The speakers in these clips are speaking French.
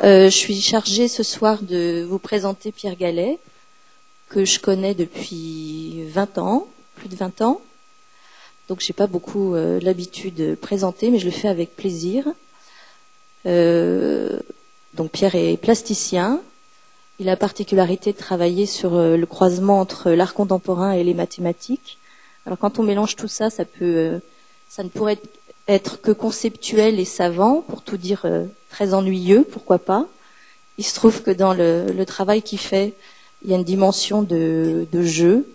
Je suis chargée ce soir de vous présenter Pierre Gallet, que je connais depuis 20 ans, plus de 20 ans. Donc j'ai pas beaucoup l'habitude de présenter, mais je le fais avec plaisir. Donc Pierre est plasticien. Il a la particularité de travailler sur le croisement entre l'art contemporain et les mathématiques. Alors quand on mélange tout ça, ça ne pourrait être que conceptuel et savant, pour tout dire très ennuyeux, pourquoi pas. Il se trouve que dans le travail qu'il fait, il y a une dimension de jeu.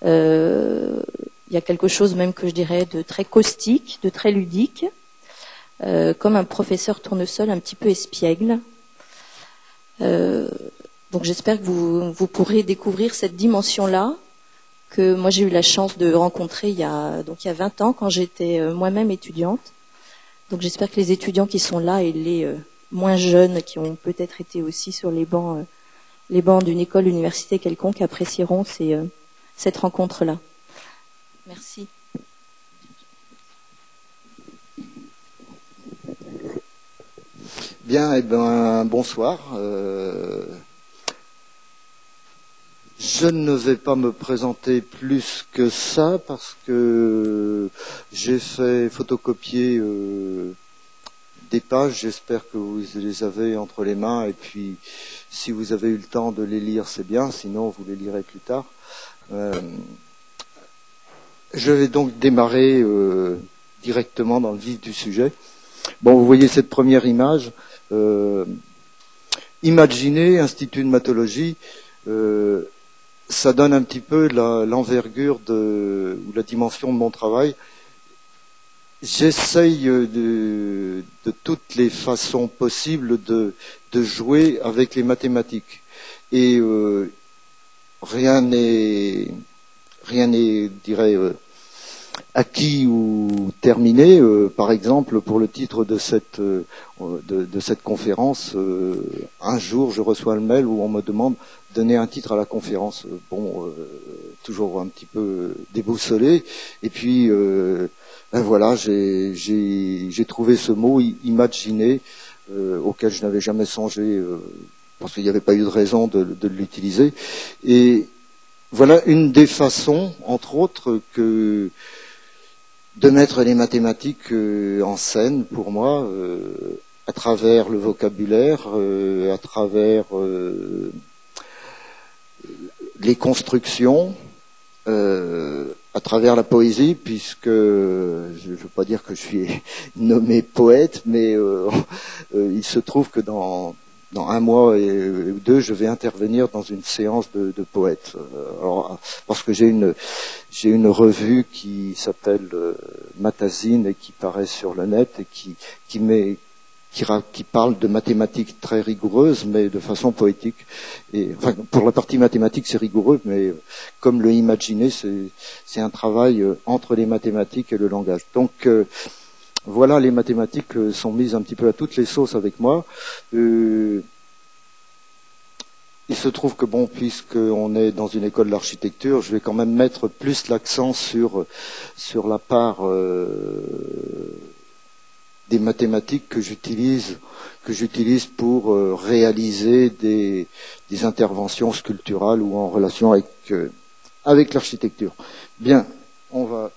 Il y a quelque chose même que je dirais de très caustique, de très ludique, comme un professeur tournesol un petit peu espiègle. Donc j'espère que vous pourrez découvrir cette dimension-là, que moi j'ai eu la chance de rencontrer il y a 20 ans, quand j'étais moi-même étudiante. Donc j'espère que les étudiants qui sont là et les moins jeunes, qui ont peut-être été aussi sur les bancs d'une école, université quelconque, apprécieront cette rencontre-là. Merci. Bien, bonsoir. Je ne vais pas me présenter plus que ça parce que j'ai fait photocopier des pages. J'espère que vous les avez entre les mains et puis si vous avez eu le temps de les lire, c'est bien. Sinon, vous les lirez plus tard. Je vais donc démarrer directement dans le vif du sujet. Bon, vous voyez cette première image. Imaginez, Institut de mathologie, ça donne un petit peu l'envergure ou la dimension de mon travail. J'essaye de toutes les façons possibles de jouer avec les mathématiques. Et rien n'est, je dirais, acquis ou terminé. Par exemple, pour le titre de cette conférence, un jour je reçois le mail où on me demande de donner un titre à la conférence. Toujours un petit peu déboussolé. Et puis voilà, j'ai trouvé ce mot imaginer auquel je n'avais jamais songé parce qu'il n'y avait pas eu de raison de l'utiliser. Et voilà une des façons, entre autres, de mettre les mathématiques en scène, pour moi, à travers le vocabulaire, à travers les constructions, à travers la poésie, puisque je ne veux pas dire que je suis nommé poète, mais il se trouve que dans un mois ou deux, je vais intervenir dans une séance de poètes. Alors, parce que j'ai une revue qui s'appelle Matazine et qui paraît sur le net et qui parle de mathématiques très rigoureuses, mais de façon poétique. Et enfin, pour la partie mathématique, c'est rigoureux, mais comme le imaginer, c'est un travail entre les mathématiques et le langage. Donc voilà, les mathématiques sont mises un petit peu à toutes les sauces avec moi. Il se trouve que bon, puisqu'on est dans une école d'architecture, je vais quand même mettre plus l'accent sur la part des mathématiques que j'utilise pour réaliser des interventions sculpturales ou en relation avec l'architecture. Bien, on va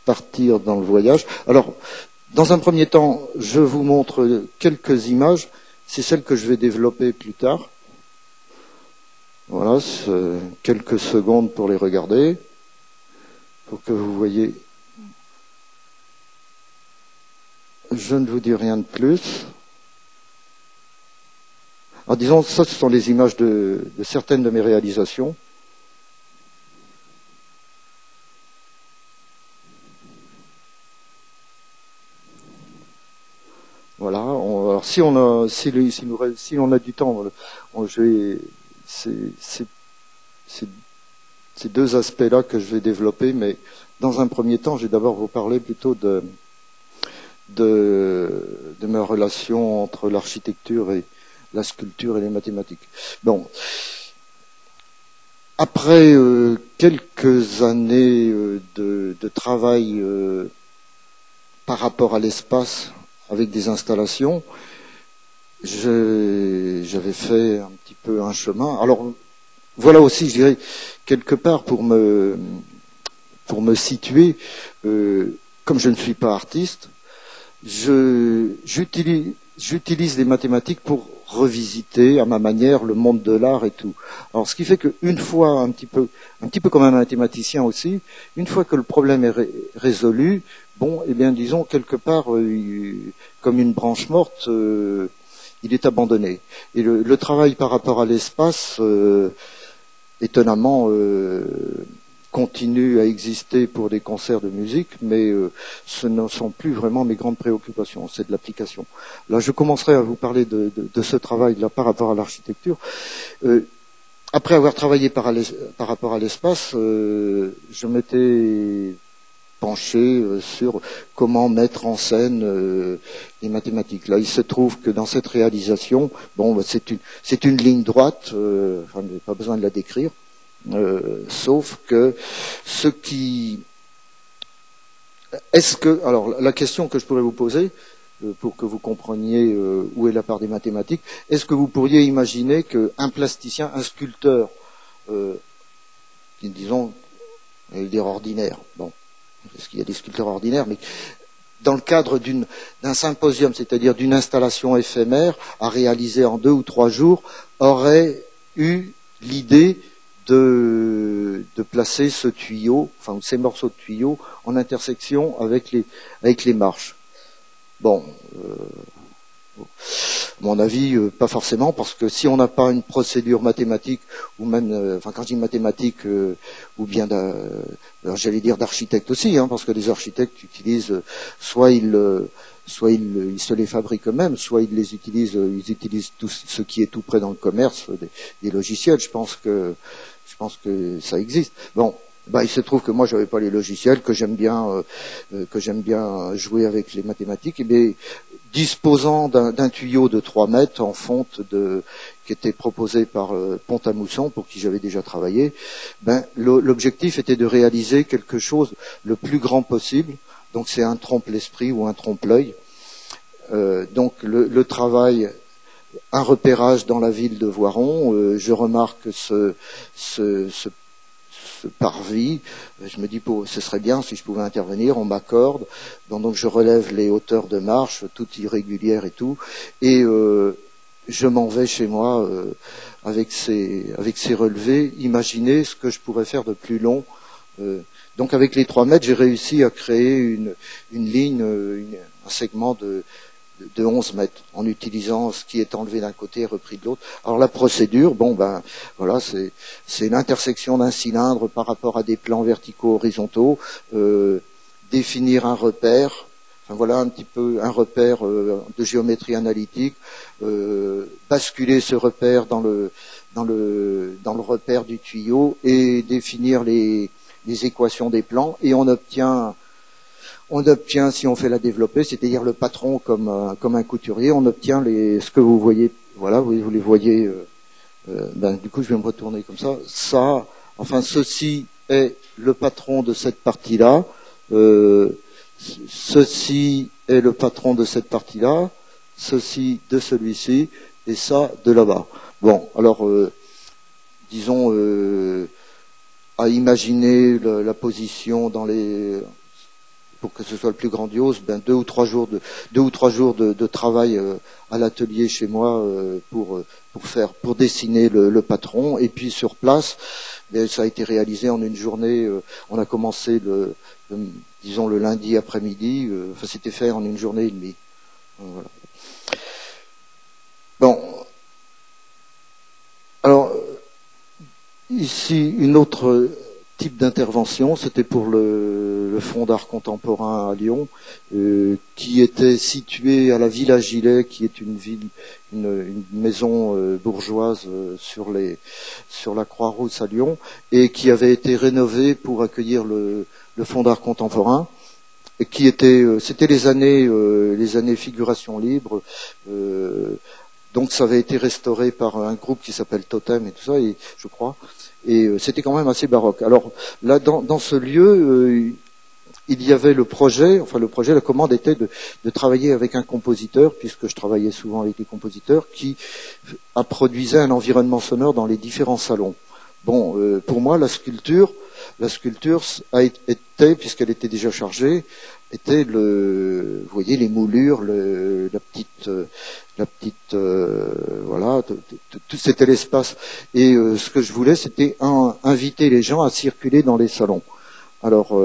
partir dans le voyage. Alors, dans un premier temps, je vous montre quelques images. C'est celles que je vais développer plus tard. Voilà, quelques secondes pour les regarder, pour que vous voyez. Je ne vous dis rien de plus. Alors disons, ça, ce sont les images de certaines de mes réalisations. Voilà. Alors si on a du temps, c'est ces deux aspects-là que je vais développer, mais dans un premier temps, je vais d'abord vous parler plutôt de ma relation entre l'architecture et la sculpture et les mathématiques. Bon, après quelques années de travail par rapport à l'espace avec des installations, j'avais fait un petit peu un chemin. Alors voilà aussi, je dirais, quelque part pour me situer, comme je ne suis pas artiste, j'utilise les mathématiques pour revisiter à ma manière le monde de l'art et tout. Alors ce qui fait qu'une fois, un petit peu comme un mathématicien aussi, une fois que le problème est résolu, bon, eh bien disons quelque part comme une branche morte, il est abandonné. Et le travail par rapport à l'espace, étonnamment, continue à exister pour des concerts de musique, mais ce ne sont plus vraiment mes grandes préoccupations, c'est de l'application. Là, je commencerai à vous parler de ce travail-là par rapport à l'architecture. Après avoir travaillé par rapport à l'espace, je m'étais penché sur comment mettre en scène les mathématiques. Là, il se trouve que dans cette réalisation, bon, c'est une ligne droite, enfin, il n'y a pas besoin de la décrire. Sauf que alors la question que je pourrais vous poser pour que vous compreniez où est la part des mathématiques, est-ce que vous pourriez imaginer qu'un plasticien, un sculpteur, disons, dire ordinaire, bon, parce qu'il y a des sculpteurs ordinaires, mais dans le cadre d'un symposium, c'est-à-dire d'une installation éphémère à réaliser en 2 ou 3 jours, aurait eu l'idée de placer ce tuyau, enfin ces morceaux de tuyau, en intersection avec les marches. Bon, à mon avis, pas forcément, parce que si on n'a pas une procédure mathématique, ou même, enfin quand je dis mathématique, ou bien, j'allais dire d'architecte aussi, parce que les architectes utilisent, soit ils se les fabriquent eux-mêmes, soit ils utilisent tout ce qui est tout près dans le commerce, des logiciels. Je pense que ça existe. Bon, il se trouve que moi j'avais pas les logiciels, que j'aime bien jouer avec les mathématiques. Et bien, disposant d'un tuyau de 3 mètres en fonte qui était proposé par Pont-à-Mousson, pour qui j'avais déjà travaillé, l'objectif était de réaliser quelque chose le plus grand possible. Donc c'est un trompe-l'esprit ou un trompe-l'œil. Donc le travail, un repérage dans la ville de Voiron, je remarque ce parvis, je me dis ce serait bien si je pouvais intervenir, on m'accorde, donc je relève les hauteurs de marche, toutes irrégulières et tout, et je m'en vais chez moi avec ces relevés, imaginer ce que je pourrais faire de plus long. Donc avec les 3 mètres, j'ai réussi à créer une ligne, un segment de 11 mètres, en utilisant ce qui est enlevé d'un côté et repris de l'autre. Alors la procédure, voilà, c'est l'intersection d'un cylindre par rapport à des plans verticaux horizontaux, définir un repère, enfin voilà un petit peu un repère de géométrie analytique, basculer ce repère dans le repère du tuyau et définir les équations des plans, et on obtient, si on fait la développer, c'est-à-dire le patron comme un couturier, on obtient ce que vous voyez, voilà, vous les voyez, du coup je vais me retourner comme ça, ceci est le patron de cette partie-là, ceci est le patron de cette partie-là, ceci de celui-ci, et ça de là-bas. Bon, alors, disons, à imaginer la position pour que ce soit le plus grandiose, 2 ou 3 jours de travail à l'atelier chez moi pour dessiner le patron, et puis sur place, ça a été réalisé en une journée. On a commencé le lundi après-midi, c'était fait en une journée et demie. Voilà. Bon, alors ici une autre type d'intervention, c'était pour le Fonds d'art contemporain à Lyon, qui était situé à la Villa Gilet, qui est une maison bourgeoise sur la Croix-Rousse à Lyon, et qui avait été rénovée pour accueillir le Fonds d'art contemporain, et qui c'était les années figuration libre. Donc ça avait été restauré par un groupe qui s'appelle Totem et tout ça, et je crois. Et c'était quand même assez baroque. Alors là, dans ce lieu, il y avait le projet, la commande était de travailler avec un compositeur, puisque je travaillais souvent avec des compositeurs, qui produisait un environnement sonore dans les différents salons. Bon, pour moi, la sculpture était, puisqu'elle était déjà chargée, était vous voyez, les moulures, voilà, c'était l'espace. Et ce que je voulais, c'était inviter les gens à circuler dans les salons. Alors,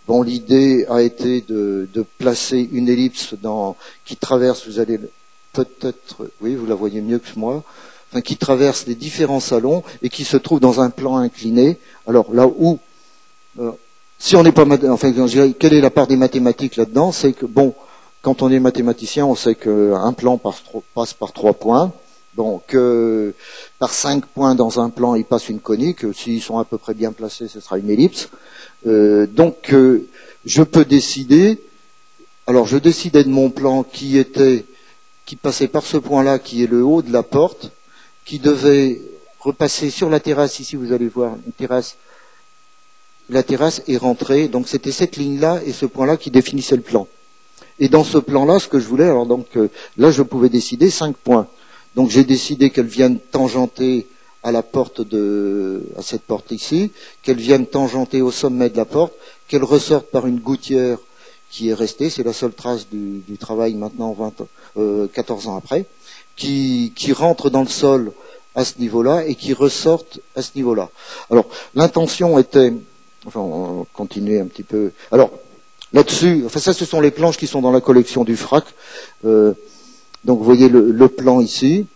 bon, l'idée a été de placer une ellipse qui traverse, vous allez peut-être, oui, vous la voyez mieux que moi, enfin, qui traverse les différents salons et qui se trouve dans un plan incliné. Alors là où, si on n'est pas, enfin, je dirais, quelle est la part des mathématiques là-dedans? C'est que, bon, quand on est mathématicien, on sait qu'un plan passe par 3 points. Donc, par 5 points dans un plan, il passe une conique. S'ils sont à peu près bien placés, ce sera une ellipse. Donc, je peux décider. Alors, je décidais de mon plan qui passait par ce point-là, qui est le haut de la porte, qui devait repasser sur la terrasse. Ici, vous allez voir une terrasse. La terrasse est rentrée. Donc, c'était cette ligne-là et ce point-là qui définissait le plan. Et dans ce plan-là, ce que je voulais, alors donc là, je pouvais décider 5 points. Donc, j'ai décidé qu'elle vienne tangenter à cette porte ici, qu'elle vienne tangenter au sommet de la porte, qu'elle ressorte par une gouttière qui est restée, c'est la seule trace du travail maintenant 14 ans après, qui rentre dans le sol à ce niveau-là et qui ressorte à ce niveau-là. Alors, l'intention était, enfin, on va continuer un petit peu. Alors, là-dessus, enfin ça, ce sont les planches qui sont dans la collection du FRAC. Donc, vous voyez le plan ici.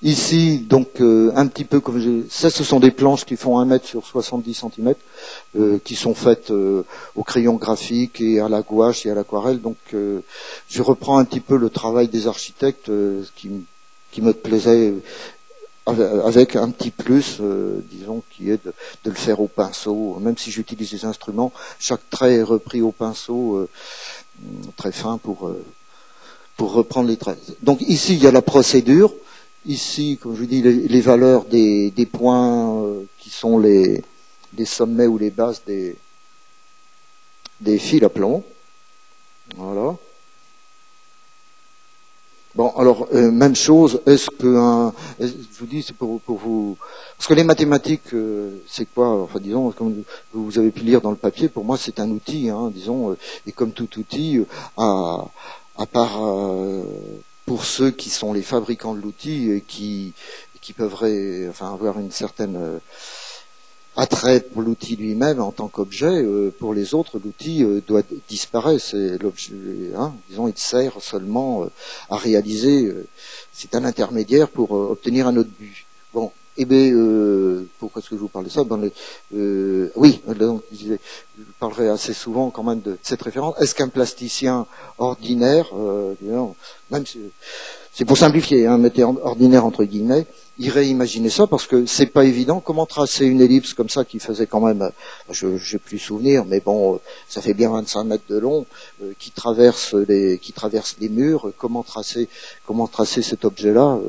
Ici, donc, un petit peu comme ça, ce sont des planches qui font 1 mètre sur 70 cm, qui sont faites au crayon graphique et à la gouache et à l'aquarelle. Donc, je reprends un petit peu le travail des architectes, qui me plaisait, avec un petit plus, disons, qui est de le faire au pinceau. Même si j'utilise des instruments, chaque trait est repris au pinceau, très fin pour reprendre les traits. Donc ici, il y a la procédure. Ici, comme je vous dis, les valeurs des points qui sont des sommets ou les bases des fils à plomb. Voilà. Bon, alors, même chose, je vous dis, c'est pour vous, parce que les mathématiques, c'est quoi? Enfin, disons, comme vous avez pu lire dans le papier, pour moi, c'est un outil, hein, disons, et comme tout outil, à part pour ceux qui sont les fabricants de l'outil et qui peuvent avoir une certaine attrait pour l'outil lui-même en tant qu'objet, pour les autres, l'outil doit disparaître. C'est l'objet, hein, disons, il sert seulement à réaliser. C'est un intermédiaire pour obtenir un autre but. Bon, eh bien, pourquoi est-ce que je vous parle de ça? Oui, donc, je parlerai assez souvent quand même de cette référence. Est-ce qu'un plasticien ordinaire, même si, c'est pour simplifier, hein, mettez ordinaire entre guillemets, irait imaginer ça, parce que c'est pas évident. Comment tracer une ellipse comme ça qui faisait quand même, j'ai plus souvenir, mais bon, ça fait bien 25 mètres de long, qui traverse les murs. Comment tracer cet objet-là?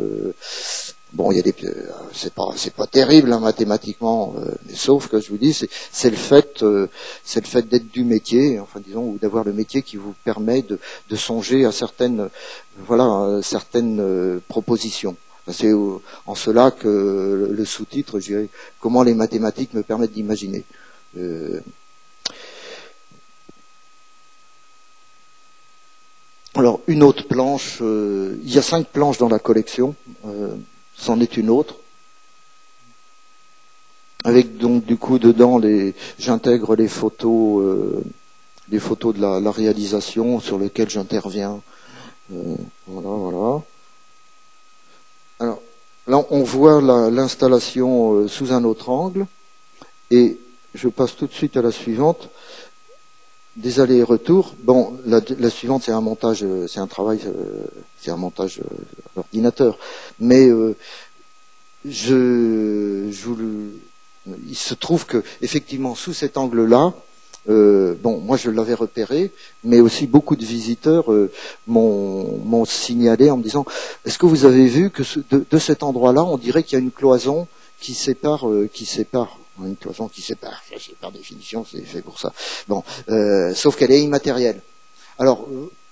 Bon, il y a c'est pas terrible, hein, mathématiquement, mais sauf que je vous dis, c'est le fait d'être du métier, enfin disons, ou d'avoir le métier qui vous permet de songer à certaines propositions. C'est en cela que le sous-titre, je dirais, comment les mathématiques me permettent d'imaginer. Alors, une autre planche, il y a 5 planches dans la collection, c'en est une autre. Avec donc du coup dedans j'intègre les photos de la réalisation sur lesquelles j'interviens. Voilà. Alors là, on voit l'installation sous un autre angle, et je passe tout de suite à la suivante. Des allers et retours. Bon, la suivante, c'est un montage, c'est un montage à l'ordinateur. Mais il se trouve que effectivement, sous cet angle-là, moi je l'avais repéré, mais aussi beaucoup de visiteurs m'ont signalé en me disant: est-ce que vous avez vu que de cet endroit-là, on dirait qu'il y a une cloison qui sépare Une cloison qui sépare, c'est par définition, c'est fait pour ça. Bon, sauf qu'elle est immatérielle. Alors,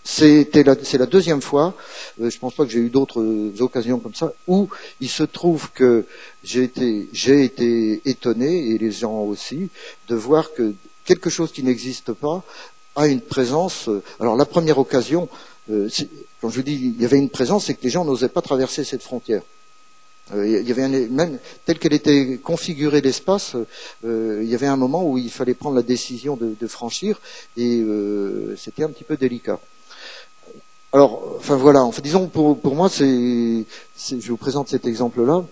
c'est la deuxième fois, je pense pas que j'ai eu d'autres occasions comme ça, où il se trouve que j'ai été étonné, et les gens aussi, de voir que quelque chose qui n'existe pas a une présence. Alors la première occasion, quand je vous dis il y avait une présence, c'est que les gens n'osaient pas traverser cette frontière. Il y avait même tel qu'elle était configurée l'espace, il y avait un moment où il fallait prendre la décision de franchir, et c'était un petit peu délicat. Alors, enfin voilà, disons pour moi, je vous présente cet exemple-là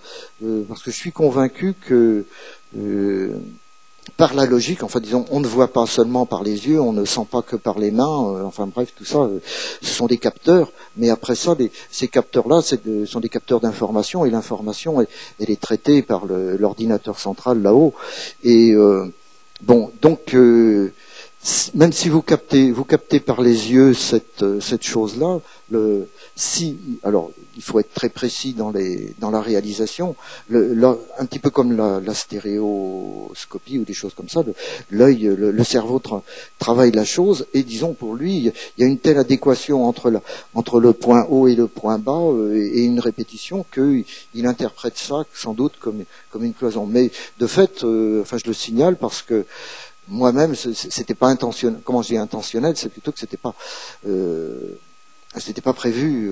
parce que je suis convaincu que par la logique, enfin disons, on ne voit pas seulement par les yeux, on ne sent pas que par les mains, enfin bref, tout ça, ce sont des capteurs, mais après ça, ces capteurs-là, sont des capteurs d'information, et l'information, elle est traitée par l'ordinateur central là-haut, et bon, donc même si vous captez par les yeux cette chose-là, alors il faut être très précis dans la réalisation, un petit peu comme la stéréoscopie ou des choses comme ça, l'œil, le cerveau travaille la chose, et disons pour lui, il y a une telle adéquation entre le point haut et le point bas, et une répétition, qu'il interprète ça sans doute comme une cloison. Mais de fait, enfin je le signale parce que moi-même, c'était pas intentionnel. Comment je dis intentionnel, c'est plutôt que c'était pas prévu.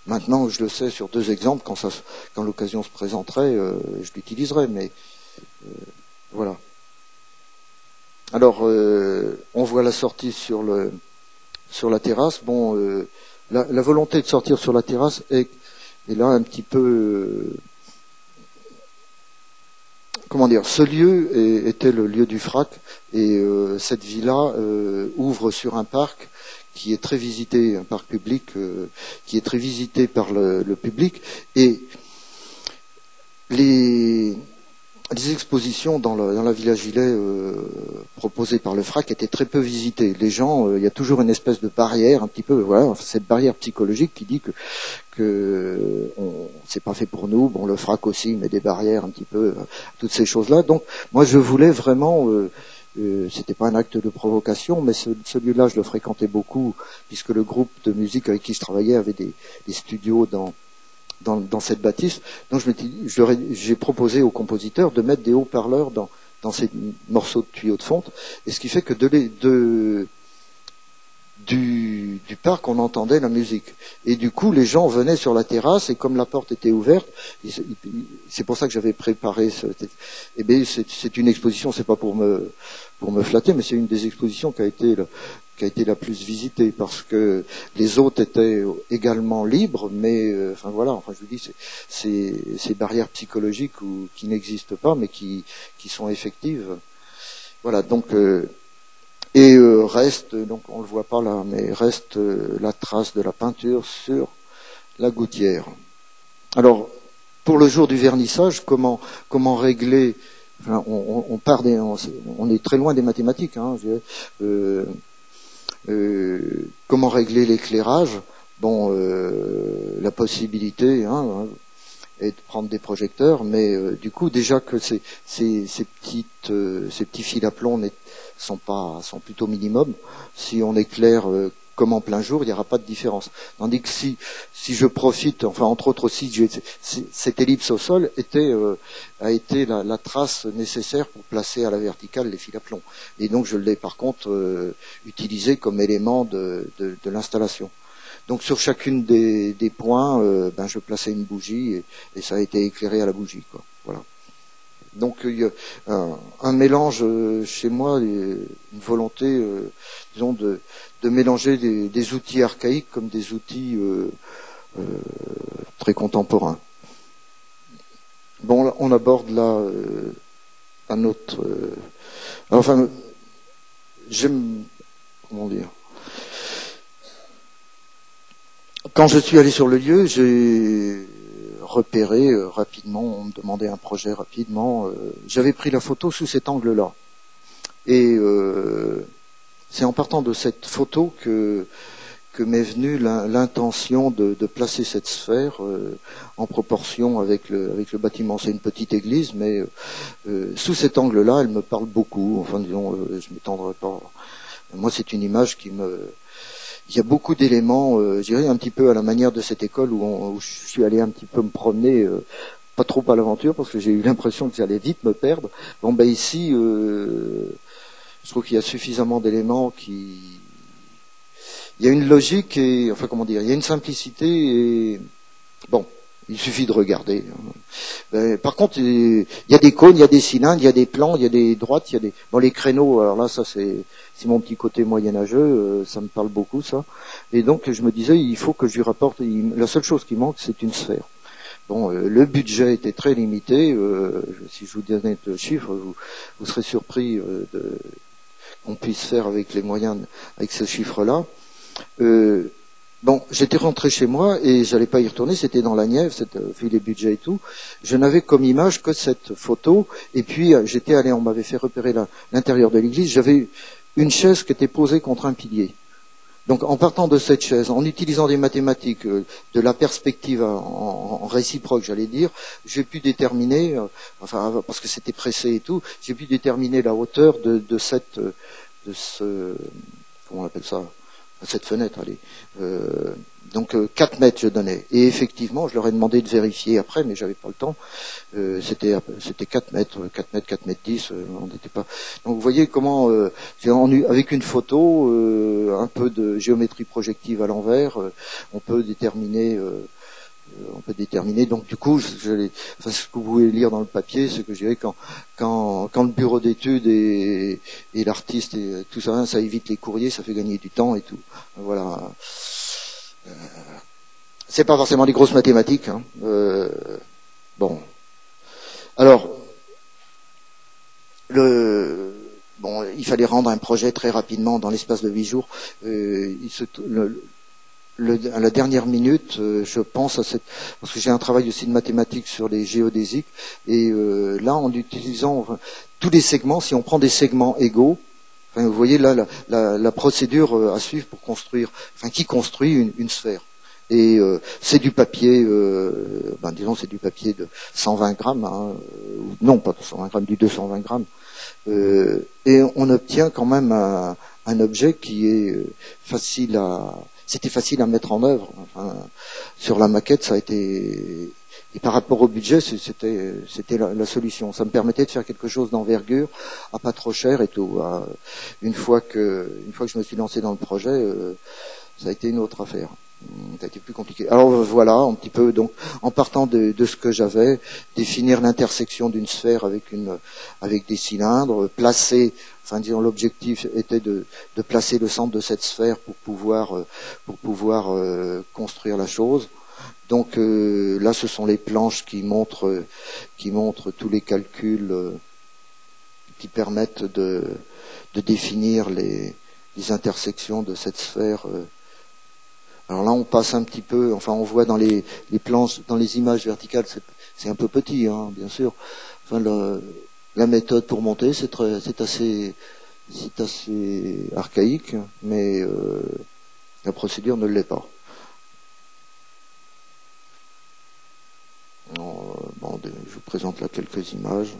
Maintenant, je le sais sur 2 exemples, quand l'occasion se présenterait, je l'utiliserai. Mais voilà. Alors, on voit la sortie sur la terrasse. Bon, la volonté de sortir sur la terrasse est là un petit peu. Comment dire, ce lieu était le lieu du FRAC, et cette villa ouvre sur un parc qui est très visité, un parc public qui est très visité par le public, et les expositions dans la Villa Gilet proposées par le FRAC étaient très peu visitées. Les gens, il y a toujours une espèce de barrière, un petit peu, voilà, cette barrière psychologique qui dit que c'est pas fait pour nous. Bon, le FRAC aussi met des barrières un petit peu, toutes ces choses-là. Donc, moi, je voulais vraiment, c'était pas un acte de provocation, mais ce lieu-là, je le fréquentais beaucoup, puisque le groupe de musique avec qui je travaillais avait des studios dans cette bâtisse. Donc j'ai proposé aux compositeurs de mettre des haut-parleurs dans ces morceaux de tuyaux de fonte, et ce qui fait que du parc, on entendait la musique. Et du coup, les gens venaient sur la terrasse, et comme la porte était ouverte, c'est pour ça que j'avais préparé eh bien, c'est une exposition, c'est pas pour me flatter, mais c'est une des expositions qui a été la plus visitée, parce que les autres étaient également libres, mais enfin voilà, enfin je vous dis, c'est ces barrières psychologiques qui n'existent pas, mais qui sont effectives. Voilà, donc et reste, donc on le voit pas là, mais reste la trace de la peinture sur la gouttière. Alors, pour le jour du vernissage, comment régler, enfin, on est très loin des mathématiques, hein, comment régler l'éclairage? Bon, la possibilité est de prendre des projecteurs, mais du coup déjà que ces petits fils à plomb sont plutôt minimum. Si on éclaire comme en plein jour, il n'y aura pas de différence. Tandis que si je profite, enfin entre autres aussi, cette ellipse au sol a été la trace nécessaire pour placer à la verticale les fils à plomb. Et donc je l'ai par contre utilisé comme élément de l'installation. Donc sur chacune des points, je plaçais une bougie, et ça a été éclairé à la bougie, quoi. Voilà. Donc il y a un mélange chez moi, une volonté, disons, de mélanger des outils archaïques comme des outils très contemporains. Bon, on aborde là un autre. Enfin, j'aime, comment dire. Quand je suis allé sur le lieu, j'ai repéré rapidement, on me demandait un projet rapidement, j'avais pris la photo sous cet angle-là. Et c'est en partant de cette photo que que m'est venue l'intention de placer cette sphère en proportion avec le bâtiment. C'est une petite église, mais sous cet angle-là, elle me parle beaucoup. Enfin, disons, je m'étendrai pas. Moi, c'est une image qui me... Il y a beaucoup d'éléments, je dirais un petit peu à la manière de cette école où je suis allé un petit peu me promener, pas trop à l'aventure, parce que j'ai eu l'impression que j'allais vite me perdre. Bon, ben ici, je trouve qu'il y a suffisamment d'éléments qui... Il y a une logique et, enfin, comment dire, il y a une simplicité et, bon, il suffit de regarder. Par contre, il y a des cônes, il y a des cylindres, il y a des plans, il y a des droites, il y a des... Bon, les créneaux, alors là, ça c'est mon petit côté moyenâgeux, ça me parle beaucoup, ça. Et donc, je me disais, il faut que je lui rapporte, la seule chose qui manque, c'est une sphère. Bon, le budget était très limité, si je vous donnais le chiffre, vous serez surpris qu'on puisse faire avec les moyens, avec ce chiffre-là. Bon, j'étais rentré chez moi et j'allais pas y retourner, c'était dans la Nièvre, vu les budgets et tout. Je n'avais comme image que cette photo, et puis j'étais allé, on m'avait fait repérer l'intérieur de l'église, j'avais une chaise qui était posée contre un pilier. Donc en partant de cette chaise, en utilisant des mathématiques, de la perspective en réciproque, j'allais dire, j'ai pu déterminer, enfin parce que c'était pressé et tout, j'ai pu déterminer la hauteur de ce, comment on appelle ça, cette fenêtre, allez. Donc 4 mètres je donnais. Et effectivement, je leur ai demandé de vérifier après, mais j'avais pas le temps. C'était 4 mètres, 4 mètres 10, on n'était pas. Donc vous voyez comment, avec une photo, un peu de géométrie projective à l'envers, on peut déterminer. Donc du coup, ce que vous pouvez lire dans le papier, c'est que je dirais quand le bureau d'études et l'artiste et tout ça, ça évite les courriers, ça fait gagner du temps et tout. Voilà. C'est pas forcément des grosses mathématiques. Hein. Bon. Alors, il fallait rendre un projet très rapidement dans l'espace de 8 jours. À la dernière minute, je pense à parce que j'ai un travail aussi de mathématiques sur les géodésiques, et là, en utilisant tous les segments, si on prend des segments égaux, enfin, vous voyez là la procédure à suivre pour construire, enfin qui construit une sphère. Et c'est du papier, disons c'est du papier de 120 grammes, hein, non pas de 120 grammes, du 220 grammes, et on obtient quand même un objet qui est c'était facile à mettre en œuvre. Enfin, sur la maquette, ça a été, et par rapport au budget, c'était la solution. Ça me permettait de faire quelque chose d'envergure, à pas trop cher et tout. Une fois que je me suis lancé dans le projet, ça a été une autre affaire. Ça a été plus compliqué. Alors voilà, un petit peu, donc, en partant de ce que j'avais, définir l'intersection d'une sphère avec des cylindres, placer, enfin disons l'objectif était de placer le centre de cette sphère pour pouvoir construire la chose. Donc là, ce sont les planches qui montrent tous les calculs qui permettent de définir les intersections de cette sphère. Alors là, on passe un petit peu, enfin, on voit dans les planches, dans les images verticales, c'est un peu petit, hein, bien sûr. Enfin, la méthode pour monter, c'est assez archaïque, mais la procédure ne l'est pas. Je vous présente là quelques images.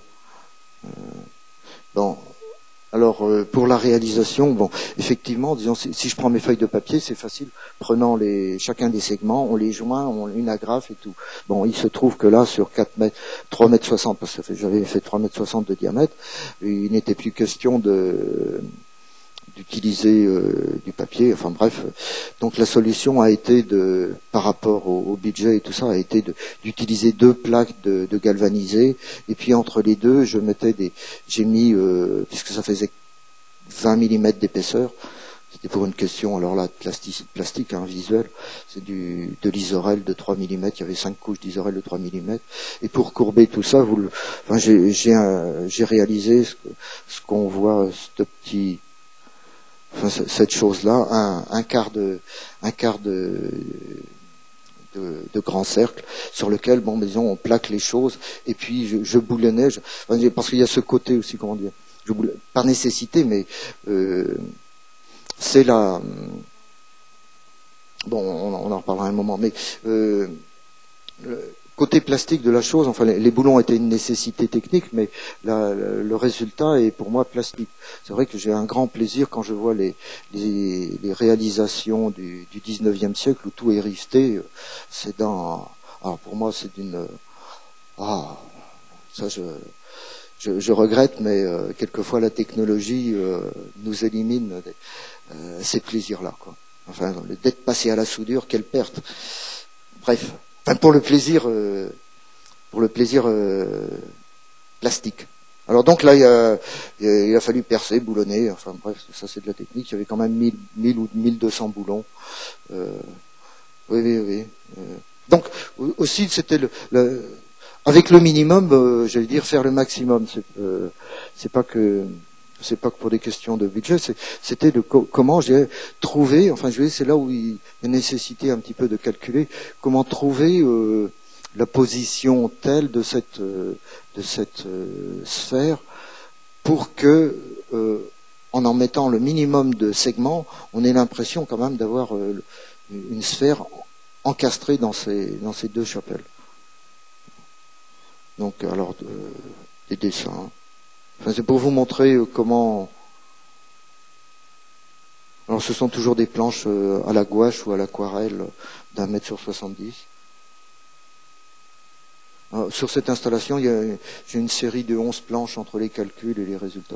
Alors pour la réalisation, effectivement, disons, si je prends mes feuilles de papier, c'est facile. Prenant chacun des segments, on les joint, on une agrafe et tout. Bon, il se trouve que là, sur 3 mètres 60, parce que j'avais fait 3 mètres 60 de diamètre, il n'était plus question d'utiliser du papier, enfin bref. Donc la solution a été par rapport au budget et tout ça, a été d'utiliser 2 plaques de galvanisées, et puis entre les deux, j'ai mis, puisque ça faisait 20 mm d'épaisseur, c'était pour une question, alors là, plastique, hein, visuel, c'est de l'isorel de 3 mm, il y avait 5 couches d'isorel de 3 mm, et pour courber tout ça, j'ai réalisé ce qu'on voit, cette chose-là, un quart de grand cercle sur lequel, disons, on plaque les choses, et puis je boulonnais, parce qu'il y a ce côté aussi, comment dire, par nécessité, mais c'est bon, on en reparlera un moment, mais côté plastique de la chose, enfin les boulons étaient une nécessité technique, mais le résultat est pour moi plastique. C'est vrai que j'ai un grand plaisir quand je vois les réalisations du 19e siècle où tout est risté. C'est alors pour moi c'est d'une... ça je regrette, mais quelquefois la technologie nous élimine ces plaisirs-là, quoi. Enfin, d'être passé à la soudure, quelle perte. Bref. Enfin, pour le plaisir plastique. Alors donc là, il a fallu percer, boulonner. Enfin bref, ça c'est de la technique. Il y avait quand même 1000 ou 1200 boulons. Oui. Donc aussi, c'était avec le minimum, j'allais dire faire le maximum. C'est pas que pour des questions de budget, c'était de comment j'ai trouvé, enfin c'est là où il y a nécessité un petit peu de calculer, comment trouver la position telle de cette sphère pour que, en mettant le minimum de segments, on ait l'impression quand même d'avoir une sphère encastrée dans ces deux chapelles. Donc alors des dessins. Enfin, c'est pour vous montrer comment... Alors ce sont toujours des planches à la gouache ou à l'aquarelle d'1 mètre sur 70. Alors, sur cette installation, j'ai une série de 11 planches entre les calculs et les résultats.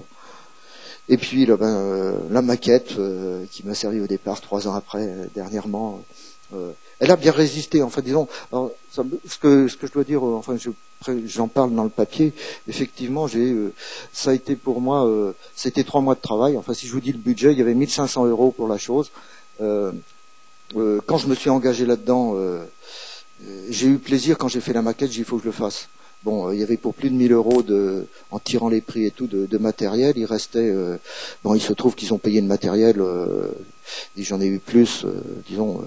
Et puis la maquette qui m'a servi au départ 3 ans après, dernièrement, elle a bien résisté. Enfin, disons, alors, ce que je dois dire, enfin, j'en parle dans le papier. Effectivement, ça a été pour moi, c'était 3 mois de travail. Enfin, si je vous dis le budget, il y avait 1500 € pour la chose. Quand je me suis engagé là-dedans, j'ai eu plaisir quand j'ai fait la maquette. J'ai dit, il faut que je le fasse. Bon, il y avait pour plus de 1000 €, en tirant les prix et tout, de matériel. Il restait, il se trouve qu'ils ont payé le matériel, et j'en ai eu plus, disons,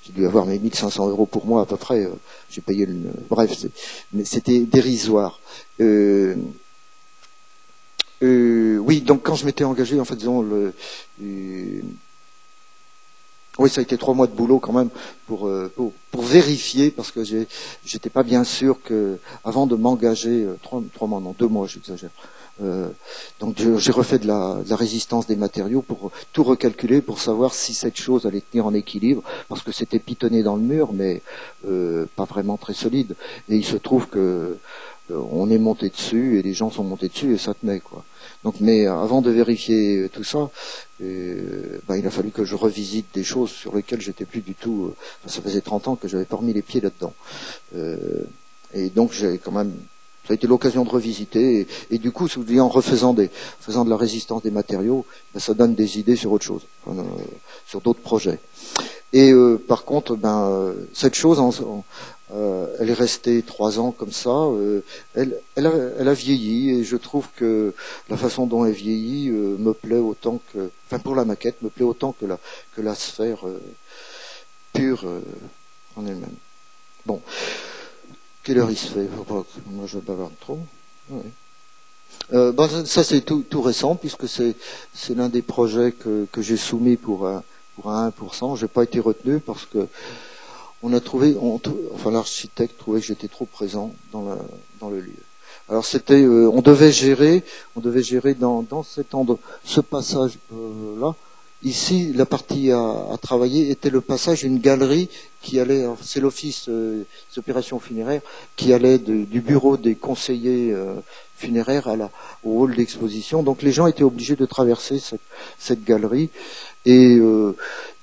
j'ai dû avoir mes 1500 € pour moi à peu près. J'ai payé bref, mais c'était dérisoire. Oui, donc quand je m'étais engagé, en fait, disons, oui, ça a été 3 mois de boulot quand même pour vérifier, parce que j'étais pas bien sûr que, avant de m'engager, 3 mois, non, 2 mois, j'exagère. Donc j'ai refait de la résistance des matériaux pour tout recalculer, pour savoir si cette chose allait tenir en équilibre, parce que c'était pitonné dans le mur, mais pas vraiment très solide. Et il se trouve que on est monté dessus et les gens sont montés dessus et ça tenait, quoi. Donc, mais avant de vérifier tout ça, il a fallu que je revisite des choses sur lesquelles j'étais plus du tout. Ça faisait 30 ans que j'avais pas remis les pieds là-dedans. Et donc j'ai quand même. Ça a été l'occasion de revisiter, et du coup, si vous voulez, en faisant de la résistance des matériaux, ça donne des idées sur autre chose, sur d'autres projets. Et par contre, cette chose, elle est restée 3 ans comme ça. Elle a vieilli, et je trouve que la façon dont elle vieillit me plaît autant que, enfin pour la maquette, me plaît autant que la sphère pure en elle-même. Bon. Quelle heure il se fait? Moi, je bavarde trop. Ouais. Ça, c'est tout récent, puisque c'est l'un des projets que j'ai soumis pour un 1%. J'ai pas été retenu parce que l'architecte trouvait que j'étais trop présent dans le lieu. Alors on devait gérer dans ce passage là. Ici, la partie à travailler était le passage d'une galerie qui allait, c'est l'office des opérations funéraires, qui allait du bureau des conseillers funéraires au hall d'exposition. Donc les gens étaient obligés de traverser cette galerie. Et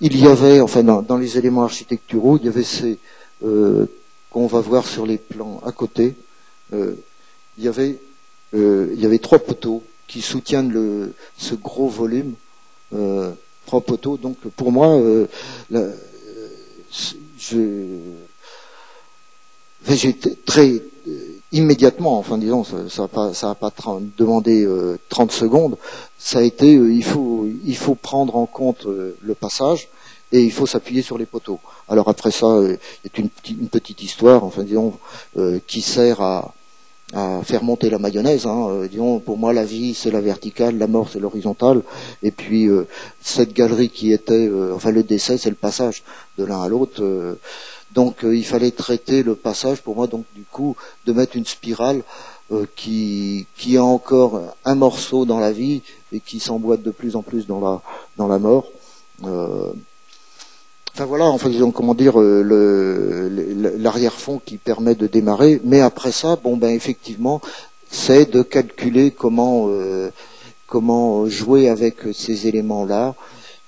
il y avait, enfin dans les éléments architecturaux, il y avait ces qu'on va voir sur les plans à côté. Il y avait 3 poteaux qui soutiennent ce gros volume. 3 poteaux. Donc pour moi, j'étais très immédiatement, enfin disons, ça a pas demandé 30 secondes. Ça a été, il faut prendre en compte le passage et il faut s'appuyer sur les poteaux. Alors après ça, il y a une petite histoire, enfin disons, qui sert à faire monter la mayonnaise. Disons, pour moi, la vie, c'est la verticale, la mort, c'est l'horizontale. Et puis, cette galerie qui était... le décès, c'est le passage de l'un à l'autre. Donc, il fallait traiter le passage, pour moi, donc du coup, de mettre une spirale qui a encore un morceau dans la vie et qui s'emboîte de plus en plus dans la mort. Disons, comment dire, l'arrière-fond qui permet de démarrer. Mais après ça, effectivement, c'est de calculer comment jouer avec ces éléments-là.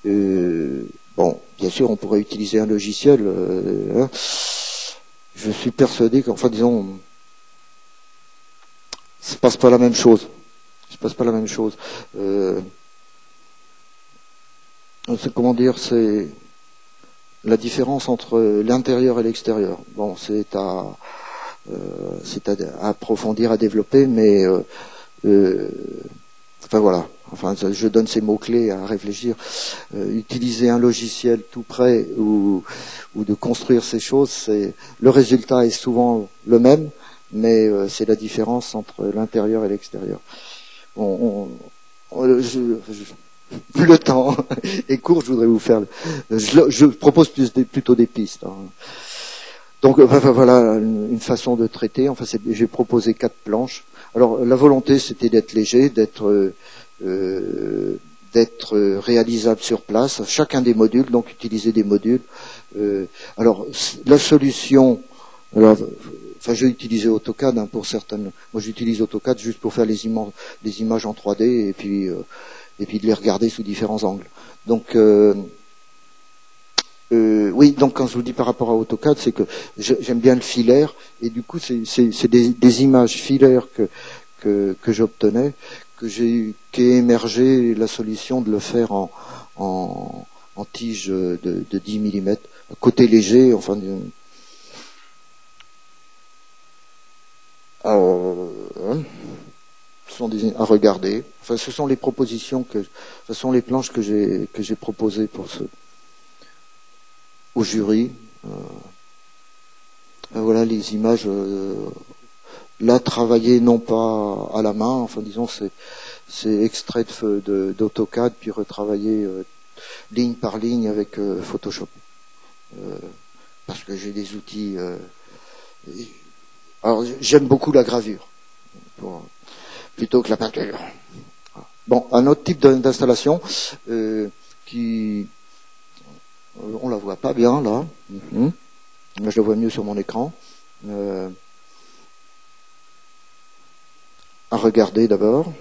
Bien sûr, on pourrait utiliser un logiciel. Je suis persuadé disons, se passe pas la même chose. C'est la différence entre l'intérieur et l'extérieur. Bon, c'est à approfondir, à développer, mais je donne ces mots-clés à réfléchir. Utiliser un logiciel tout prêt ou de construire ces choses, le résultat est souvent le même, mais c'est la différence entre l'intérieur et l'extérieur. Le temps est court, je voudrais vous faire... Je propose plutôt des pistes. Donc voilà une façon de traiter. J'ai proposé 4 planches. Alors la volonté, c'était d'être léger, d'être réalisable sur place. Chacun des modules, donc utiliser des modules. La solution... j'ai utilisé AutoCAD pour certaines... Moi, j'utilise AutoCAD juste pour faire les images en 3D et puis de les regarder sous différents angles. Donc, donc quand je vous dis par rapport à AutoCAD, c'est que j'aime bien le filaire, et du coup, c'est des images filaires que j'obtenais, qu'est émergé la solution de le faire en tige de 10 mm, côté léger, à regarder. Ce sont les propositions ce sont les planches que j'ai proposées au jury. Voilà les images là travaillées non pas à la main. Disons c'est extrait d'AutoCAD puis retravaillé ligne par ligne avec Photoshop. Parce que j'ai des outils. Alors j'aime beaucoup la gravure plutôt que la peinture. Bon, un autre type d'installation qui... on la voit pas bien là. Là, je la vois mieux sur mon écran. À regarder d'abord.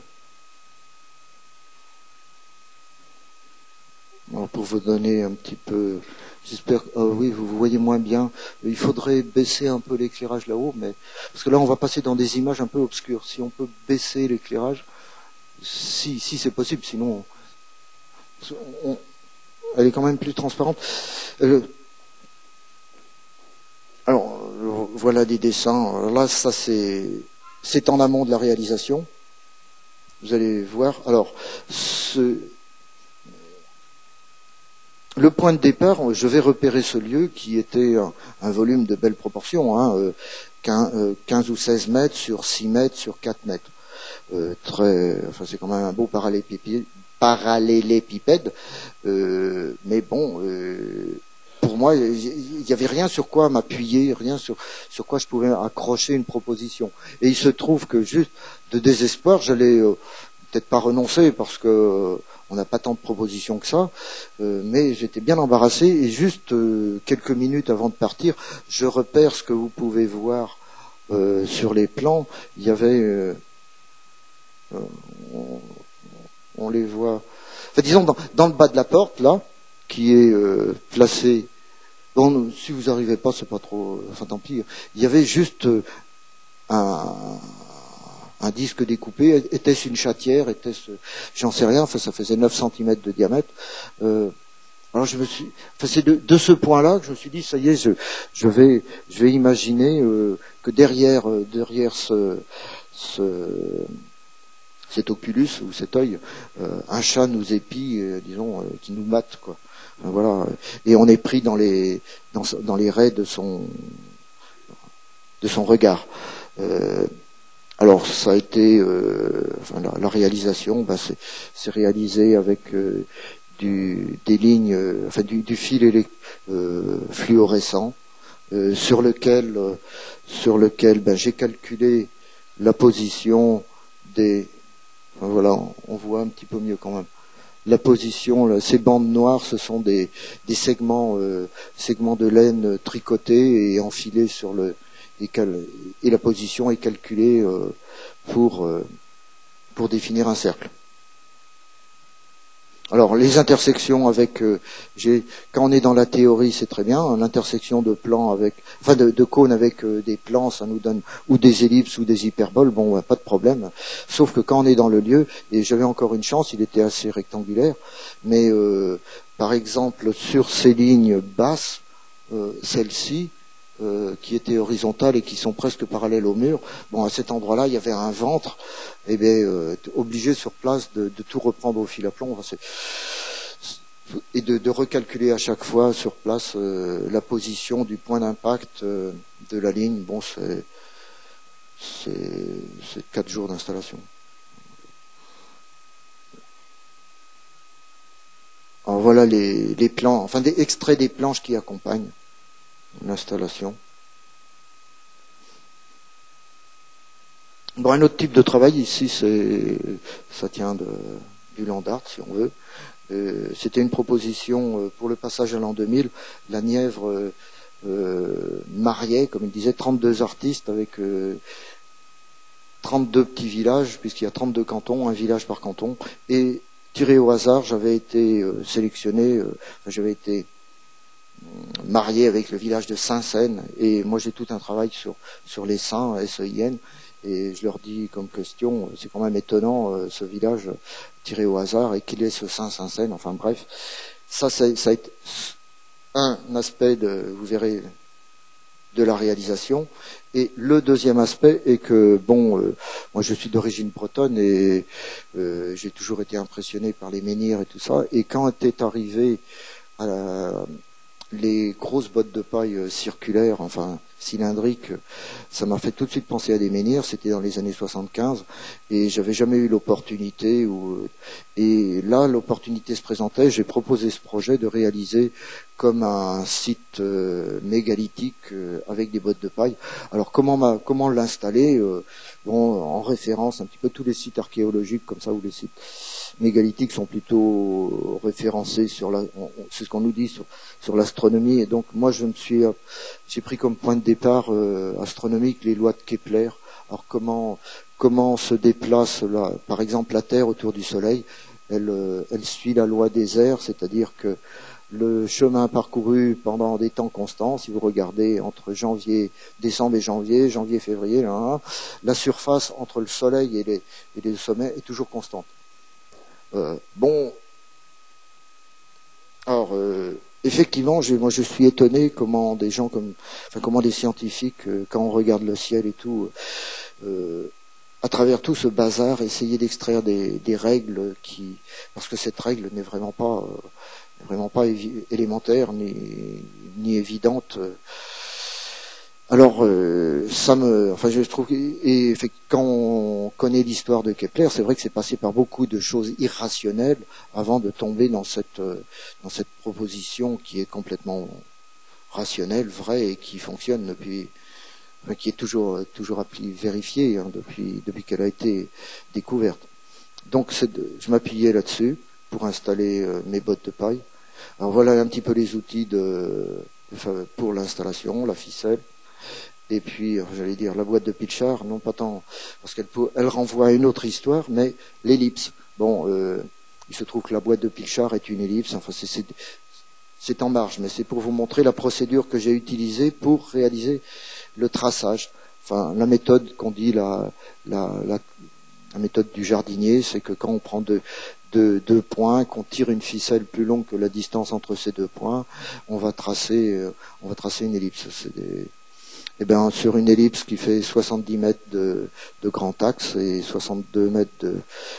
Alors, pour vous donner un petit peu... J'espère que oui, vous voyez moins bien. Il faudrait baisser un peu l'éclairage là-haut, mais parce que là on va passer dans des images un peu obscures. Si on peut baisser l'éclairage, si c'est possible, sinon elle est quand même plus transparente. Alors voilà des dessins. Alors là, ça c'est en amont de la réalisation. Vous allez voir. Alors le point de départ, je vais repérer ce lieu qui était un volume de belles proportions, 15 ou 16 mètres sur 6 mètres sur 4 mètres. C'est quand même un beau parallélépipède. Mais bon, pour moi, il n'y avait rien sur quoi m'appuyer, rien sur quoi je pouvais accrocher une proposition. Et il se trouve que juste de désespoir, j'allais peut-être pas renoncer parce que on n'a pas tant de propositions que ça, mais j'étais bien embarrassé et juste quelques minutes avant de partir, je repère ce que vous pouvez voir sur les plans. Il y avait, on les voit, disons dans le bas de la porte là, qui est placé. Bon, si vous n'arrivez pas, c'est pas trop, tant pis. Il y avait juste un disque découpé. Était-ce une chatière? Était-ce, j'en sais rien. Ça faisait 9 cm de diamètre. Alors c'est de ce point-là que je me suis dit, ça y est, je vais imaginer que derrière cet oculus ou cet œil, un chat nous épie, qui nous mate, quoi. Voilà. Et on est pris dans les raies de son regard. Alors ça a été, enfin, la réalisation, c'est réalisé avec des lignes, enfin du fil fluorescent sur lequel j'ai calculé la position des, enfin, voilà, on voit un petit peu mieux quand même. La position, là, ces bandes noires, ce sont des segments de laine tricotés et enfilés sur et la position est calculée pour définir un cercle. Alors les intersections avec quand on est dans la théorie, c'est très bien, l'intersection de plans de cônes avec des plans, ça nous donne ou des ellipses ou des hyperboles, bon, pas de problème. Sauf que quand on est dans le lieu, et j'avais encore une chance, il était assez rectangulaire, mais par exemple sur ces lignes basses, celles-ci qui étaient horizontales et qui sont presque parallèles au mur. Bon, à cet endroit-là, il y avait un ventre, et obligé sur place de tout reprendre au fil à plomb, et de recalculer à chaque fois sur place la position du point d'impact de la ligne. Bon, c'est 4 jours d'installation. Alors voilà les plans, enfin des extraits des planches qui accompagnent l'installation. Bon, un autre type de travail ici, ça tient du land art, si on veut. C'était une proposition pour le passage à l'an 2000. La Nièvre mariait, comme il disait, 32 artistes avec 32 petits villages, puisqu'il y a 32 cantons, un village par canton. Et tiré au hasard, j'avais été sélectionné, j'avais été marié avec le village de Saint-Seine, et moi j'ai tout un travail sur les Saints, S-E-I-N, et je leur dis comme question, c'est quand même étonnant ce village tiré au hasard, et qu'il est ce Saint-Seine, enfin bref, ça a été un aspect vous verrez, de la réalisation, et le deuxième aspect est que, moi je suis d'origine bretonne, et j'ai toujours été impressionné par les menhirs et tout ça, et quand est arrivé les grosses bottes de paille circulaires, enfin cylindriques, ça m'a fait tout de suite penser à des menhirs. C'était dans les années 75 et j'avais jamais eu l'opportunité. Et là, l'opportunité se présentait. J'ai proposé ce projet de réaliser comme un site mégalithique avec des bottes de paille. Alors comment l'installer en référence un petit peu tous les sites archéologiques comme ça, où les sites mégalithiques sont plutôt référencés c'est ce qu'on nous dit sur l'astronomie, et donc moi j'ai pris comme point de départ astronomique les lois de Kepler. Alors comment se déplace par exemple la Terre autour du Soleil? Elle suit la loi des airs, c'est-à-dire que le chemin parcouru pendant des temps constants, si vous regardez entre décembre et janvier, février, la surface entre le Soleil et les sommets est toujours constante. Effectivement, moi je suis étonné comment des gens comment des scientifiques, quand on regarde le ciel et tout, à travers tout ce bazar, essayer d'extraire des règles parce que cette règle n'est vraiment pas élémentaire ni évidente. Alors, je trouve, quand on connaît l'histoire de Kepler, c'est vrai que c'est passé par beaucoup de choses irrationnelles avant de tomber dans cette proposition qui est complètement rationnelle, vraie, et qui fonctionne qui est toujours vérifiée depuis qu'elle a été découverte. Donc, je m'appuyais là-dessus pour installer mes bottes de paille. Alors voilà un petit peu les outils pour l'installation, la ficelle. Et puis, j'allais dire, la boîte de Pilchard, non pas tant, parce qu'elle renvoie à une autre histoire, mais l'ellipse. Il se trouve que la boîte de Pilchard est une ellipse, enfin c'est en marge, mais c'est pour vous montrer la procédure que j'ai utilisée pour réaliser le traçage. Enfin, la méthode qu'on dit, la méthode du jardinier, c'est que quand on prend deux points, qu'on tire une ficelle plus longue que la distance entre ces deux points, on va tracer une ellipse. Sur une ellipse qui fait 70 mètres de grand axe et 62 mètres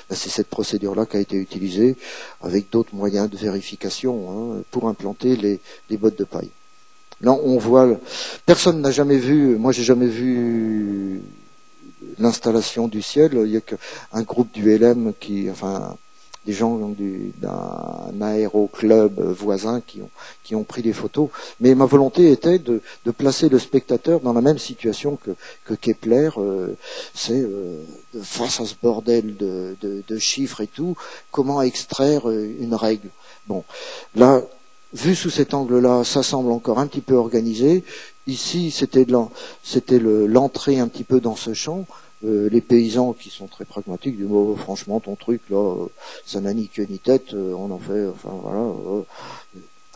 c'est cette procédure-là qui a été utilisée, avec d'autres moyens de vérification pour implanter les bottes de paille. Là, on voit, personne n'a jamais vu, moi j'ai jamais vu l'installation du ciel. Il y a qu'un groupe du LM des gens d'un aéroclub voisin qui ont pris des photos. Mais ma volonté était de placer le spectateur dans la même situation que Kepler. Face à ce bordel de chiffres et tout, comment extraire une règle. Bon, là, vu sous cet angle-là, ça semble encore un petit peu organisé. Ici, c'était l'entrée un petit peu dans ce champ. Les paysans qui sont très pragmatiques disent oh, franchement ton truc là ça n'a ni queue ni tête, on en fait voilà.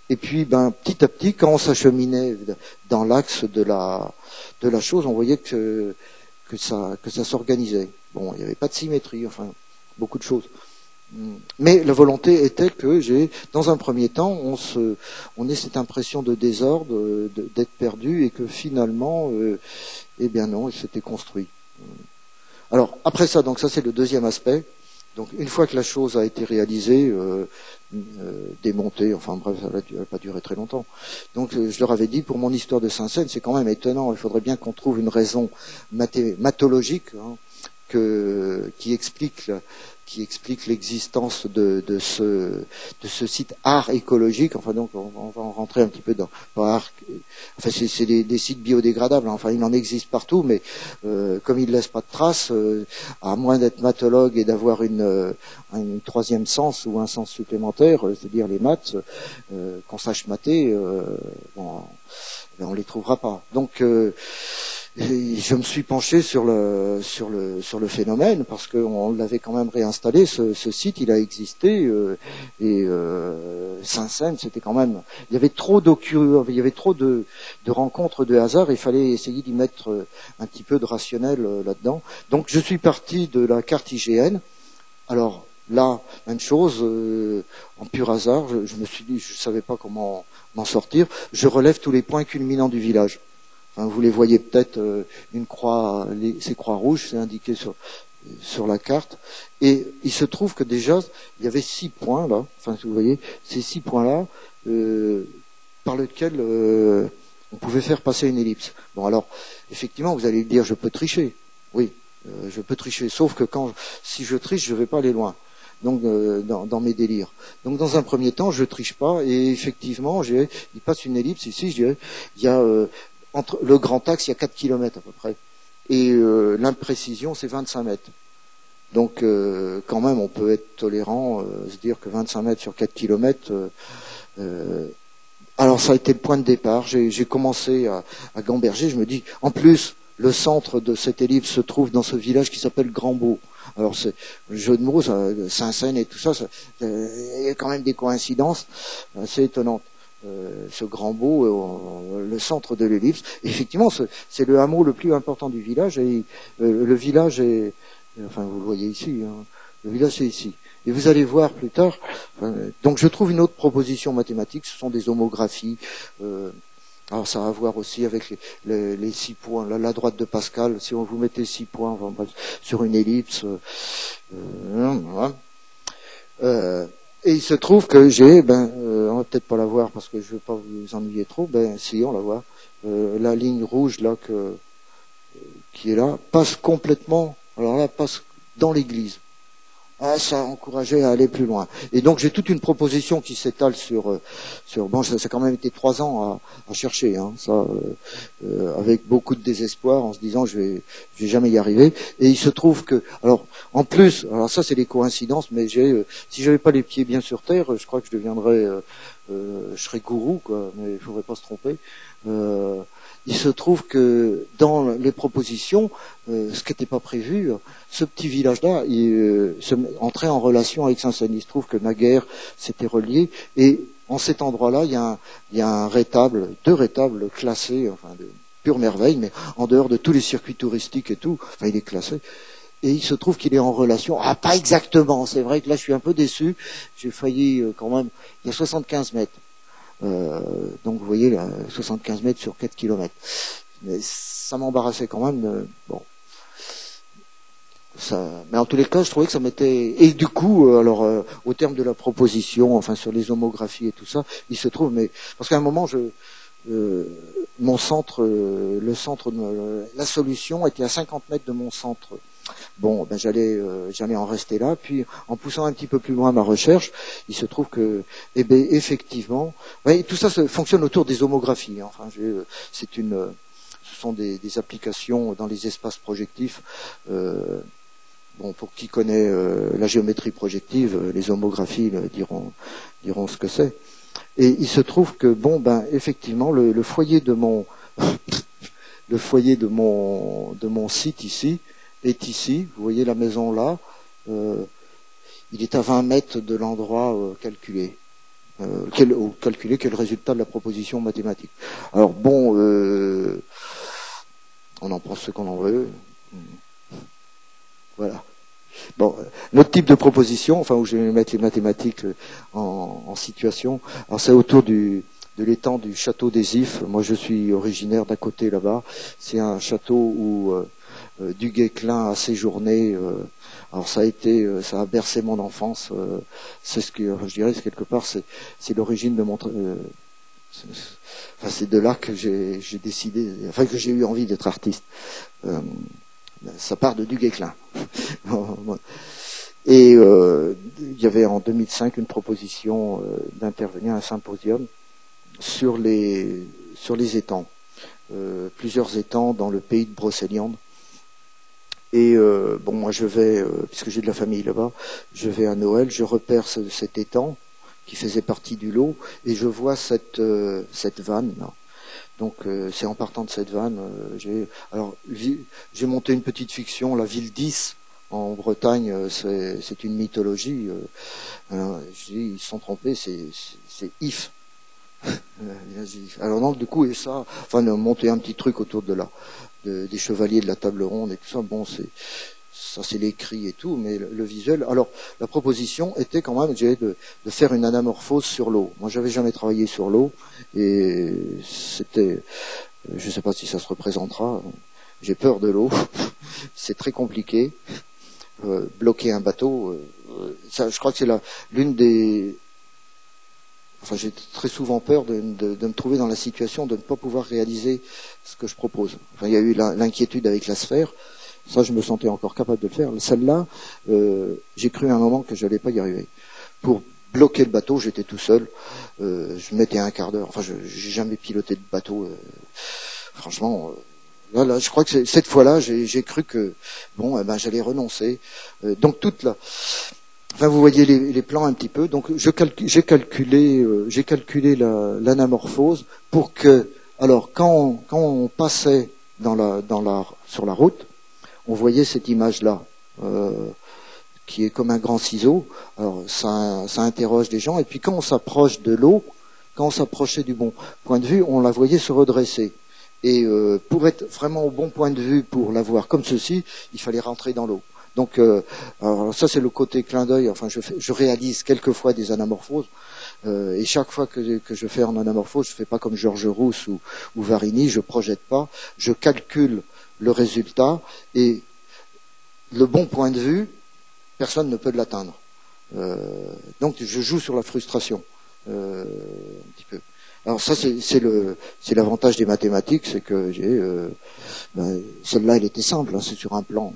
Et puis petit à petit quand on s'acheminait dans l'axe de la chose, on voyait que ça s'organisait. Bon, il n'y avait pas de symétrie, beaucoup de choses. Mais la volonté était que dans un premier temps, on ait cette impression de désordre, d'être perdu, et que finalement, eh bien non, il s'était construit. Alors après ça, donc ça c'est le deuxième aspect. Donc une fois que la chose a été réalisée, démontée, bref, ça n'a pas duré très longtemps. Donc je leur avais dit, pour mon histoire de Saint-Saëns, c'est quand même étonnant. Il faudrait bien qu'on trouve une raison mathématique qui explique l'existence de ce site art écologique. Donc on va en rentrer un petit peu dans art. C'est des sites biodégradables. Il en existe partout, mais comme ils ne laissent pas de traces, à moins d'être mathologue et d'avoir une troisième sens ou un sens supplémentaire, c'est-à-dire les maths, qu'on sache mather, on les trouvera pas. Donc je me suis penché sur le phénomène parce qu'on l'avait quand même réinstallé. Ce site, il a existé et Saint-Saëns, c'était quand même. Il y avait trop de rencontres de hasard. Il fallait essayer d'y mettre un petit peu de rationnel là-dedans. Donc je suis parti de la carte IGN. Alors là, même chose, en pur hasard. Je me suis dit, je savais pas comment m'en sortir. Je relève tous les points culminants du village. Vous les voyez peut-être, une croix, ces croix rouges, c'est indiqué sur la carte. Et il se trouve que déjà, il y avait 6 points là, vous voyez, ces 6 points-là, par lesquels on pouvait faire passer une ellipse. Bon alors, effectivement, vous allez dire, je peux tricher. Oui, je peux tricher, sauf que si je triche, je ne vais pas aller loin. Donc dans mes délires. Donc dans un premier temps, je triche pas, et effectivement, il passe une ellipse ici, je dirais, il y a entre le grand axe, il y a 4 km à peu près. Et l'imprécision, c'est 25 mètres. Donc, quand même, on peut être tolérant, se dire que 25 mètres sur 4 km... alors, ça a été le point de départ. J'ai commencé à gamberger. Je me dis, en plus, le centre de cette ellipse se trouve dans ce village qui s'appelle Grandbeau. Alors, c'est le jeu de mots, Saint-Saëns et tout ça, il y a quand même des coïncidences assez étonnantes. Ce Grandbeau, le centre de l'ellipse. Effectivement, c'est le hameau le plus important du village, et le village est, vous le voyez ici, le village c'est ici. Et vous allez voir plus tard. Donc je trouve une autre proposition mathématique, ce sont des homographies. Alors ça a à voir aussi avec les 6 points. Là, la droite de Pascal, si on vous mettez 6 points sur une ellipse, et il se trouve que on va peut-être pas la voir parce que je veux pas vous ennuyer trop, si on la voit, la ligne rouge là qui est là, passe complètement, alors là, passe dans l'église. Ça encourageait à aller plus loin. Et donc j'ai toute une proposition qui s'étale sur bon, ça a quand même été 3 ans à chercher, avec beaucoup de désespoir, en se disant je vais jamais y arriver. Et il se trouve que, alors en plus, alors ça c'est des coïncidences, mais si j'avais pas les pieds bien sur terre, je crois que je deviendrais, je serais gourou quoi, mais il faudrait pas se tromper. Il se trouve que dans les propositions, ce qui n'était pas prévu, ce petit village-là, entrait en relation avec Saint-Saëns. Il se trouve que naguère, c'était relié, et en cet endroit-là, il y a un rétable, 2 rétables classés, de pure merveille, mais en dehors de tous les circuits touristiques et tout, il est classé. Et il se trouve qu'il est en relation, pas exactement, c'est vrai que là je suis un peu déçu, j'ai failli quand même, il y a 75 mètres. Donc vous voyez, là, 75 mètres sur 4 km. Mais ça m'embarrassait quand même. Bon. Mais en tous les cas, je trouvais que ça m'était... Et du coup, au terme de la proposition, sur les homographies et tout ça, il se trouve... Parce qu'à un moment, mon centre, la solution était à 50 mètres de mon centre. Bon, ben j'allais en rester là. Puis, en poussant un petit peu plus loin ma recherche, il se trouve que, eh ben, effectivement, ouais, tout ça fonctionne autour des homographies. Hein. Enfin, ce sont des applications dans les espaces projectifs. Bon, pour qui connaît la géométrie projective, les homographies diront ce que c'est. Et il se trouve que, bon, ben, effectivement, le foyer de mon site ici est ici. Vous voyez la maison là. Il est à 20 mètres de l'endroit calculé. Calculé qui est le résultat de la proposition mathématique. Alors bon, on en pense ce qu'on en veut. Voilà. Bon, notre type de proposition, enfin où je vais mettre les mathématiques en situation, alors c'est autour de l'étang du château des Ifs. Moi je suis originaire d'à côté là-bas. C'est un château où Du Guesclin a séjourné. Alors ça a bercé mon enfance. C'est ce que je dirais, quelque part, c'est l'origine de mon. Enfin, c'est de là que j'ai décidé, enfin que j'ai eu envie d'être artiste. Ça part de Du Guesclin. Et il y avait en 2005 une proposition d'intervenir à un symposium sur les étangs, plusieurs étangs dans le pays de Brocéliande. Et bon, moi je vais, puisque j'ai de la famille là-bas, je vais à Noël, je repère cet étang qui faisait partie du lot, et je vois cette vanne là. Donc c'est en partant de cette vanne, j'ai monté une petite fiction, la ville 10 en Bretagne, c'est une mythologie. Je dis, ils se sont trompés, c'est If. Alors donc du coup, et ça, enfin monter un petit truc autour des chevaliers de la table ronde et tout ça, bon c'est l'écrit et tout, mais le visuel. Alors la proposition était quand même de faire une anamorphose sur l'eau. Moi j'avais jamais travaillé sur l'eau et c'était, je sais pas si ça se représentera, j'ai peur de l'eau, c'est très compliqué. Bloquer un bateau, ça, je crois que c'est l'une des. Enfin, j'ai très souvent peur de me trouver dans la situation de ne pas pouvoir réaliser ce que je propose. Enfin, il y a eu l'inquiétude avec la sphère. Ça, je me sentais encore capable de le faire. Celle-là, j'ai cru à un moment que je n'allais pas y arriver. Pour bloquer le bateau, j'étais tout seul. Je mettais un quart d'heure. Enfin, j'ai jamais piloté de bateau. Franchement. Là, je crois que cette fois-là, j'ai cru que bon, j'allais renoncer. Donc enfin, vous voyez les plans un petit peu. Donc, j'ai calculé l'anamorphose pour que, alors, quand on passait sur la route, on voyait cette image-là qui est comme un grand ciseau. Alors, ça interroge des gens. Et puis, quand on s'approche de l'eau, quand on s'approchait du bon point de vue, on la voyait se redresser. Et pour être vraiment au bon point de vue, pour la voir comme ceci, il fallait rentrer dans l'eau. Donc, alors ça c'est le côté clin d'œil. Enfin, je réalise quelquefois des anamorphoses, et chaque fois que je fais en anamorphose, je fais pas comme Georges Rousse ou Varini, je projette pas, je calcule le résultat et le bon point de vue, personne ne peut l'atteindre. Donc, je joue sur la frustration un petit peu. Alors ça c'est l'avantage des mathématiques, c'est que celle-là elle était simple, hein, c'est sur un plan,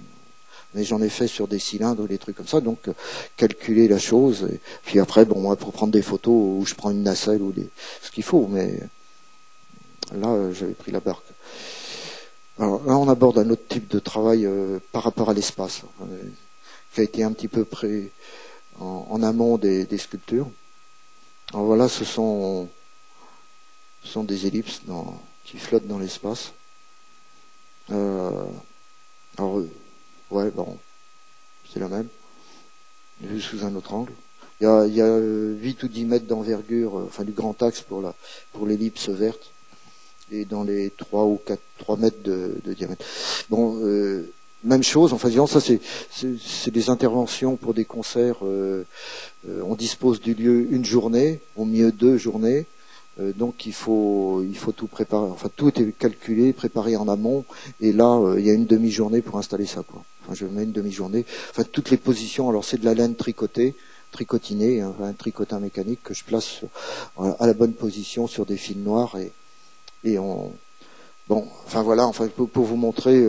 mais j'en ai fait sur des cylindres ou des trucs comme ça, donc calculer la chose, et puis après bon moi pour prendre des photos où je prends une nacelle ou ce qu'il faut, mais là j'avais pris la barque. Alors là on aborde un autre type de travail par rapport à l'espace, qui a été un petit peu en amont des sculptures. Alors voilà, ce sont des ellipses qui flottent dans l'espace. Alors, ouais, bon, c'est la même, vue sous un autre angle. Il y a 8 ou 10 mètres d'envergure, enfin du grand axe pour l'ellipse verte, et dans les 3 mètres de diamètre. Bon, même chose, enfin disons, ça c'est des interventions pour des concerts. On dispose du lieu une journée, au mieux 2 journées. Donc il faut tout préparer. Enfin tout est calculé, préparé en amont. Et là, il y a une demi-journée pour installer ça, quoi. Enfin, je mets une demi-journée. Enfin toutes les positions. Alors c'est de la laine tricotinée, hein, un tricotin mécanique que je place à la bonne position sur des fils noirs. Et Et enfin voilà, enfin pour vous montrer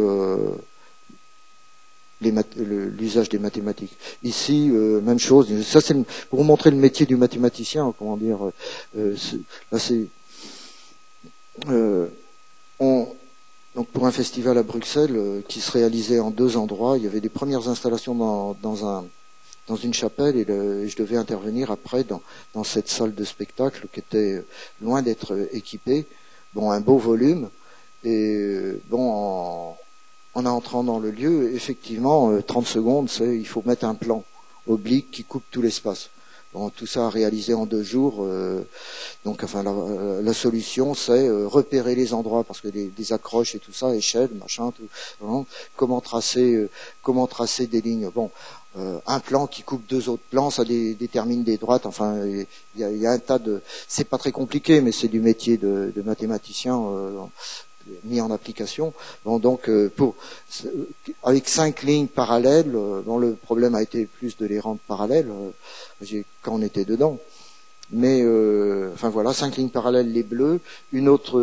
l'usage des mathématiques. Ici, même chose. Ça, c'est pour vous montrer le métier du mathématicien. Comment dire là, c'est donc pour un festival à Bruxelles qui se réalisait en 2 endroits. Il y avait des premières installations dans une chapelle et je devais intervenir après dans cette salle de spectacle qui était loin d'être équipée. Bon, un beau volume. Et bon, en entrant dans le lieu, effectivement, 30 secondes, il faut mettre un plan oblique qui coupe tout l'espace. Bon, tout ça à réaliser en 2 jours. Donc, enfin, la solution, c'est repérer les endroits parce que des accroches et tout ça, échelle, machin, tout. Vraiment, comment tracer des lignes. Bon, un plan qui coupe 2 autres plans, ça détermine des droites. Enfin, il y a un tas de. C'est pas très compliqué, mais c'est du métier de mathématicien. Mis en application. Bon, donc avec 5 lignes parallèles, le problème a été plus de les rendre parallèles quand on était dedans. Mais enfin voilà, 5 lignes parallèles, les bleus, une autre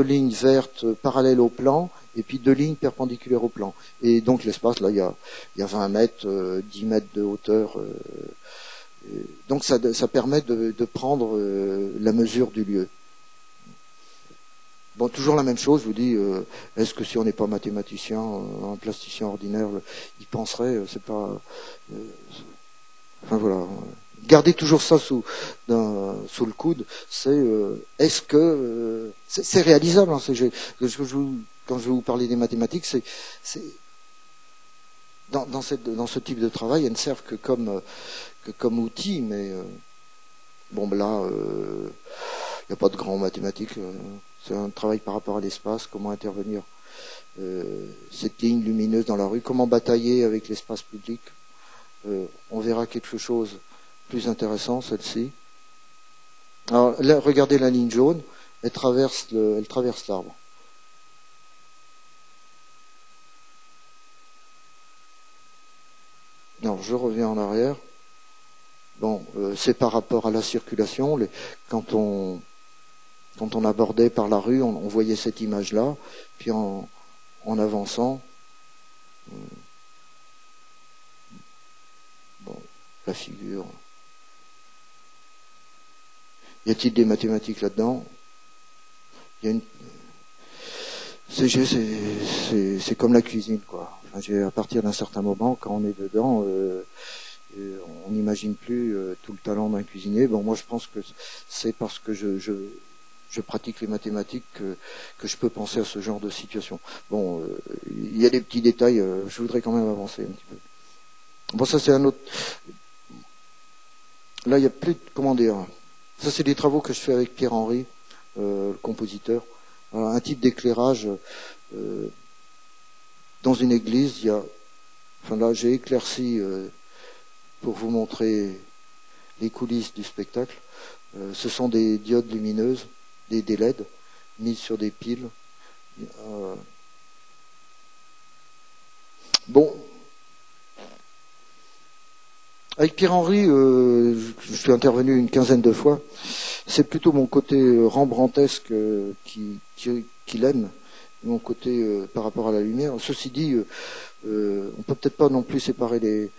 ligne verte parallèle au plan, et puis 2 lignes perpendiculaires au plan. Et donc l'espace, là, il y a 20 mètres, 10 mètres de hauteur. Donc ça permet de prendre la mesure du lieu. Bon, toujours la même chose, je vous dis, est-ce que si on n'est pas mathématicien, un plasticien ordinaire, il penserait, c'est pas... enfin voilà. Gardez toujours ça sous le coude, c'est est-ce que... c'est réalisable, hein, quand je vais vous parler des mathématiques, c'est dans ce type de travail, elles ne servent que comme outil, mais bon, là, il n'y a pas de grand mathématiques. C'est un travail par rapport à l'espace, comment intervenir cette ligne lumineuse dans la rue, comment batailler avec l'espace public. On verra quelque chose de plus intéressant, celle-ci. Alors là, regardez la ligne jaune, elle traverse l'arbre. Alors je reviens en arrière. Bon, c'est par rapport à la circulation. Quand on abordait par la rue, on voyait cette image-là, puis en avançant, bon, la figure. Y a-t-il des mathématiques là-dedans? C'est comme la cuisine, quoi. Enfin, à partir d'un certain moment, quand on est dedans, on n'imagine plus tout le talent d'un cuisinier. Bon, moi, je pense que c'est parce que je pratique les mathématiques que je peux penser à ce genre de situation. Bon, il y a des petits détails, je voudrais quand même avancer un petit peu. Bon, ça c'est un autre... Là, il n'y a plus de... Comment dire? Ça, c'est des travaux que je fais avec Pierre-Henri, le compositeur. Un type d'éclairage dans une église, il y a... Enfin là, j'ai éclairci pour vous montrer les coulisses du spectacle. Ce sont des diodes lumineuses, des LED mises sur des piles. Bon, avec Pierre-Henri, je suis intervenu une quinzaine de fois. C'est plutôt mon côté rembrandtesque qu'il aime, mon côté par rapport à la lumière. Ceci dit, on peut peut-être pas non plus séparer les...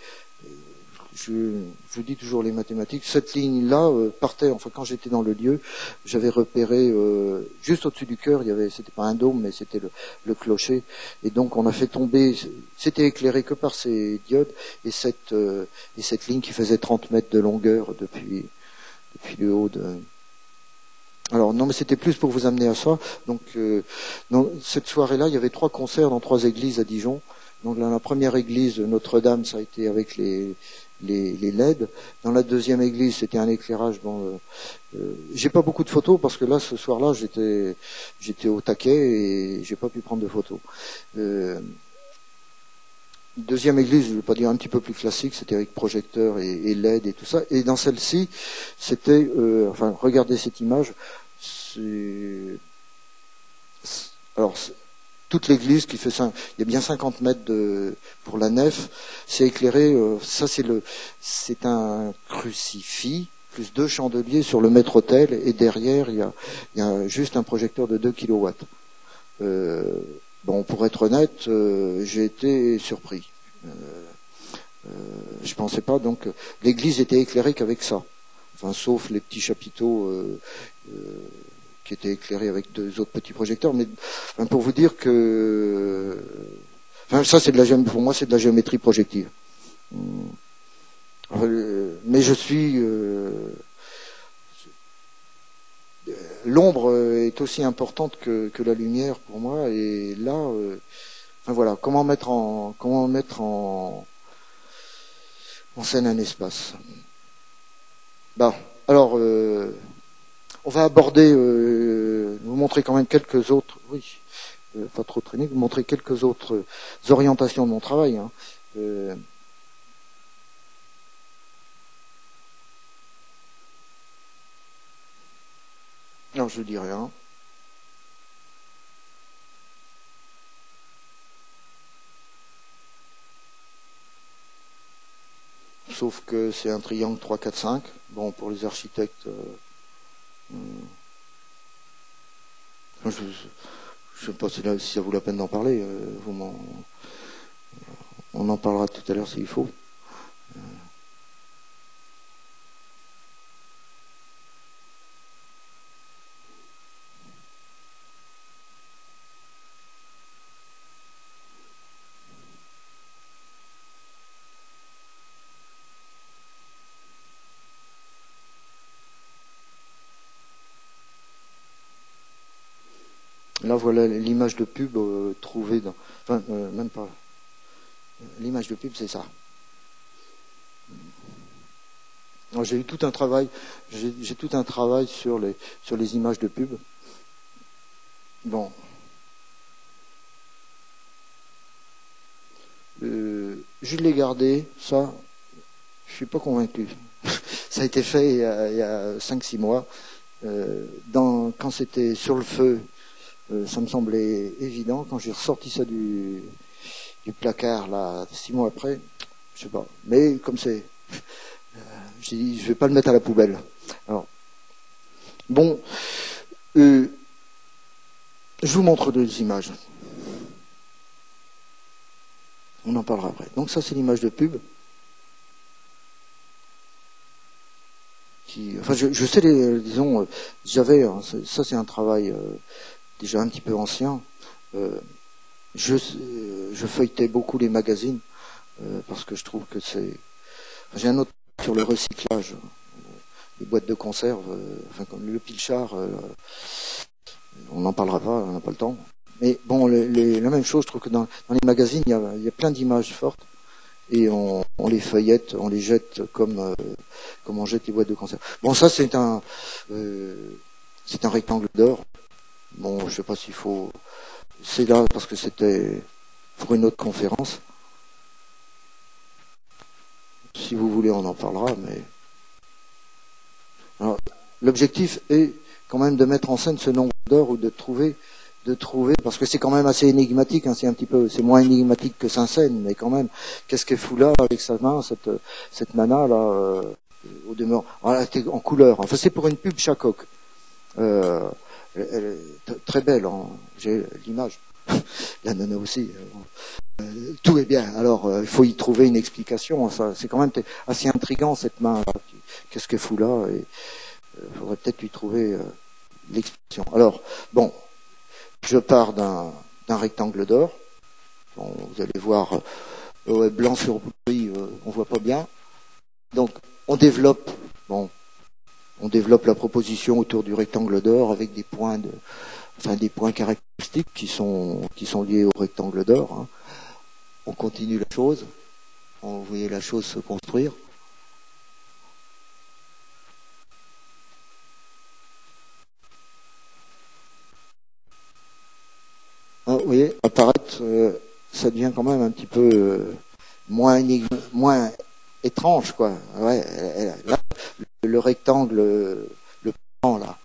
Je dis toujours les mathématiques. Cette ligne-là partait, enfin quand j'étais dans le lieu, j'avais repéré juste au-dessus du chœur, c'était pas un dôme, mais c'était le clocher. Et donc on a fait tomber, c'était éclairé que par ces diodes et cette ligne qui faisait 30 mètres de longueur depuis le haut de... Alors non, mais c'était plus pour vous amener à ça. Donc cette soirée-là, il y avait 3 concerts dans 3 églises à Dijon. Donc dans la première église, Notre-Dame, ça a été avec les LED. Dans la deuxième église, c'était un éclairage. Bon, j'ai pas beaucoup de photos parce que là, ce soir-là, j'étais au taquet et j'ai pas pu prendre de photos. Deuxième église, je vais pas dire un petit peu plus classique, c'était avec projecteur et LED et tout ça. Et dans celle-ci, c'était, enfin, regardez cette image. Alors, toute l'église qui fait il y a bien 50 mètres pour la nef, c'est éclairé. Ça, c'est un crucifix. plus 2 chandeliers sur le maître-autel, et derrière, il y a juste un projecteur de 2 kilowatts. Bon, pour être honnête, j'ai été surpris. Je pensais pas, donc l'église était éclairée qu'avec ça. Enfin, sauf les petits chapiteaux qui étaient éclairés avec 2 autres petits projecteurs. Mais enfin, pour vous dire que, enfin, ça c'est pour moi c'est de la géométrie projective. Mais je suis l'ombre est aussi importante que la lumière pour moi. Et là, enfin voilà, comment mettre en scène un espace. Bon, alors, on va aborder, vous montrer quand même quelques autres, oui, pas trop traîner, vous montrer quelques autres orientations de mon travail. Hein. Non, je dis rien. Sauf que c'est un triangle 3, 4, 5. Bon, pour les architectes, je ne sais pas si ça vaut la peine d'en parler. On en parlera tout à l'heure s'il faut. Là, voilà l'image de pub trouvée dans... Enfin, même pas... L'image de pub, c'est ça. J'ai eu tout un travail, j'ai tout un travail sur les images de pub. Bon. Je l'ai gardé, ça, je suis pas convaincu. Ça a été fait il y a 5-6 mois. Quand c'était sur le feu, ça me semblait évident. Quand j'ai ressorti ça du placard, là, 6 mois après, je sais pas. Mais comme c'est... j'ai dit, je vais pas le mettre à la poubelle. Alors, bon, je vous montre 2 images. On en parlera après. Donc ça, c'est l'image de pub. Enfin, je sais, disons, j'avais, ça c'est un travail déjà un petit peu ancien. Je feuilletais beaucoup les magazines parce que je trouve que c'est... J'ai un autre sur le recyclage, les boîtes de conserve, enfin comme le pilchard, on n'en parlera pas, on n'a pas le temps. Mais bon, la même chose, je trouve que dans les magazines, il y a plein d'images fortes et on les feuillette, on les jette comme on jette les boîtes de conserve. Bon, ça c'est un rectangle d'or. Bon, je sais pas s'il faut... C'est là parce que c'était pour une autre conférence. Si vous voulez, on en parlera, mais... Alors, l'objectif est quand même de mettre en scène ce nombre d'or ou de trouver, parce que c'est quand même assez énigmatique, hein, c'est moins énigmatique que Saint-Saëns, mais quand même, qu'est-ce qu'elle fout là avec sa main, cette nana là, au demeurant, en couleur. Enfin, c'est pour une pub Chacoc. Elle est très belle, hein. J'ai l'image. La nana aussi. Tout est bien. Alors, il faut y trouver une explication. Ça, c'est quand même assez intriguant cette main là. Qu'est-ce qu'elle fout là? Et faudrait peut-être lui trouver l'explication. Alors, bon, je pars d'un rectangle d'or. Bon, vous allez voir, blanc sur gris, on voit pas bien. Donc, on développe la proposition autour du rectangle d'or avec des points des points caractéristiques qui sont liés au rectangle d'or. Hein. On continue la chose. Vous voyez la chose se construire. Vous voyez, apparaître, ça devient quand même un petit peu moins étrange, quoi. Ouais, là, le rectangle, le plan, là,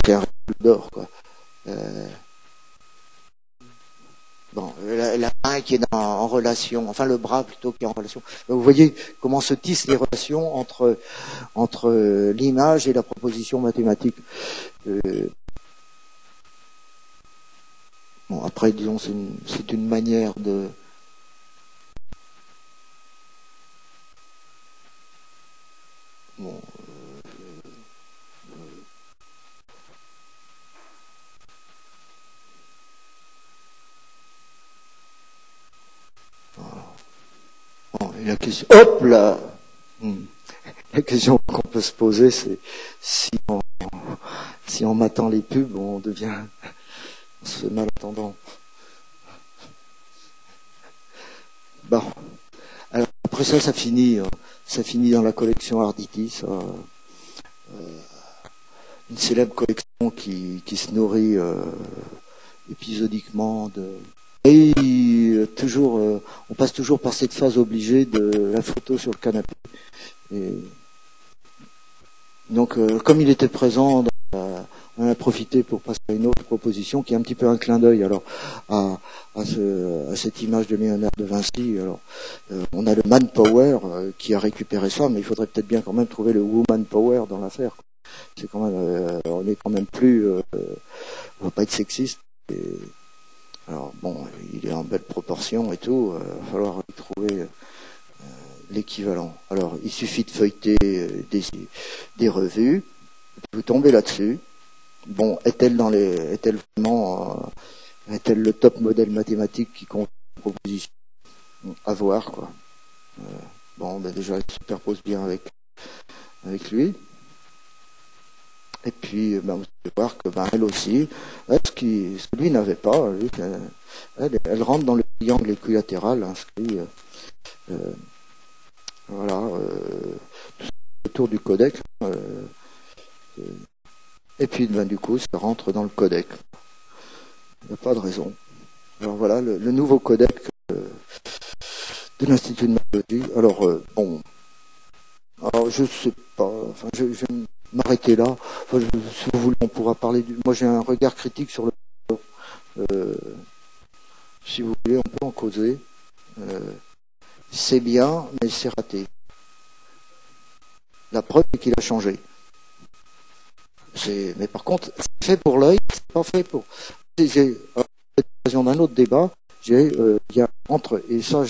c'est un rectangle d'or, quoi. Bon, la main qui est en relation, enfin le bras plutôt qui est en relation. Vous voyez comment se tissent les relations entre l'image et la proposition mathématique. Bon, après, disons, c'est une manière de... Bon, bon, et la question... Hop là La question qu'on peut se poser, c'est si en matant les pubs, on se fait malentendant. Bon. Alors, après ça finit dans la collection Arditi, une célèbre collection qui se nourrit épisodiquement de... Et toujours, on passe toujours par cette phase obligée de la photo sur le canapé. Et donc, comme il était présent, on a profité pour passer à une autre proposition qui est un petit peu un clin d'œil alors à cette image de Léonard de Vinci. Alors, on a le manpower qui a récupéré ça, mais il faudrait peut-être bien quand même trouver le woman power dans l'affaire. C'est quand même, on est quand même plus, on va pas être sexiste. Alors bon, il est en belle proportion et tout. Il va falloir y trouver l'équivalent. Alors, il suffit de feuilleter des revues. Vous tombez là-dessus. Bon, est-elle vraiment, est-elle le top modèle mathématique qui compte la proposition? À voir, quoi. Bon, ben déjà, elle se superpose bien avec lui. Et puis, ben, vous allez voir que ben, elle aussi, ce que lui n'avait pas, lui, elle rentre dans le triangle équilatéral inscrit, voilà, autour du codec. Et puis, ben, du coup, ça rentre dans le codec. Il n'y a pas de raison. Alors voilà, le nouveau codec de l'Institut de mathématiques. Alors, bon, alors je sais pas, enfin, je vais m'arrêter là. Enfin, si vous voulez, on pourra parler moi, j'ai un regard critique sur le... si vous voulez, on peut en causer. C'est bien, mais c'est raté. La preuve est qu'il a changé. Mais par contre, c'est fait pour l'œil, c'est pas fait pour... à l'occasion d'un autre débat, il y a entre... Et ça,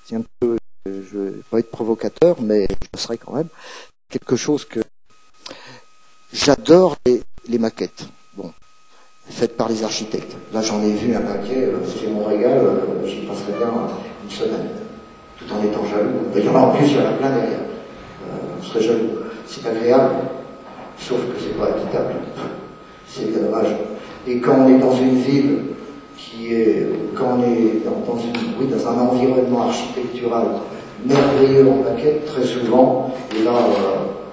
c'est un peu... je ne vais pas être provocateur, mais je serai quand même. Quelque chose que... J'adore les maquettes. Bon. Faites par les architectes. Là, j'en ai vu un paquet, c'est mon régal, j'y passerai bien une semaine, tout en étant jaloux. Il y en a en plus, il y en a plein derrière. On serait jaloux. C'est agréable, sauf que c'est pas équitable. C'est dommage. Et quand on est dans une ville quand on est dans un environnement architectural merveilleux en maquette, très souvent, et là,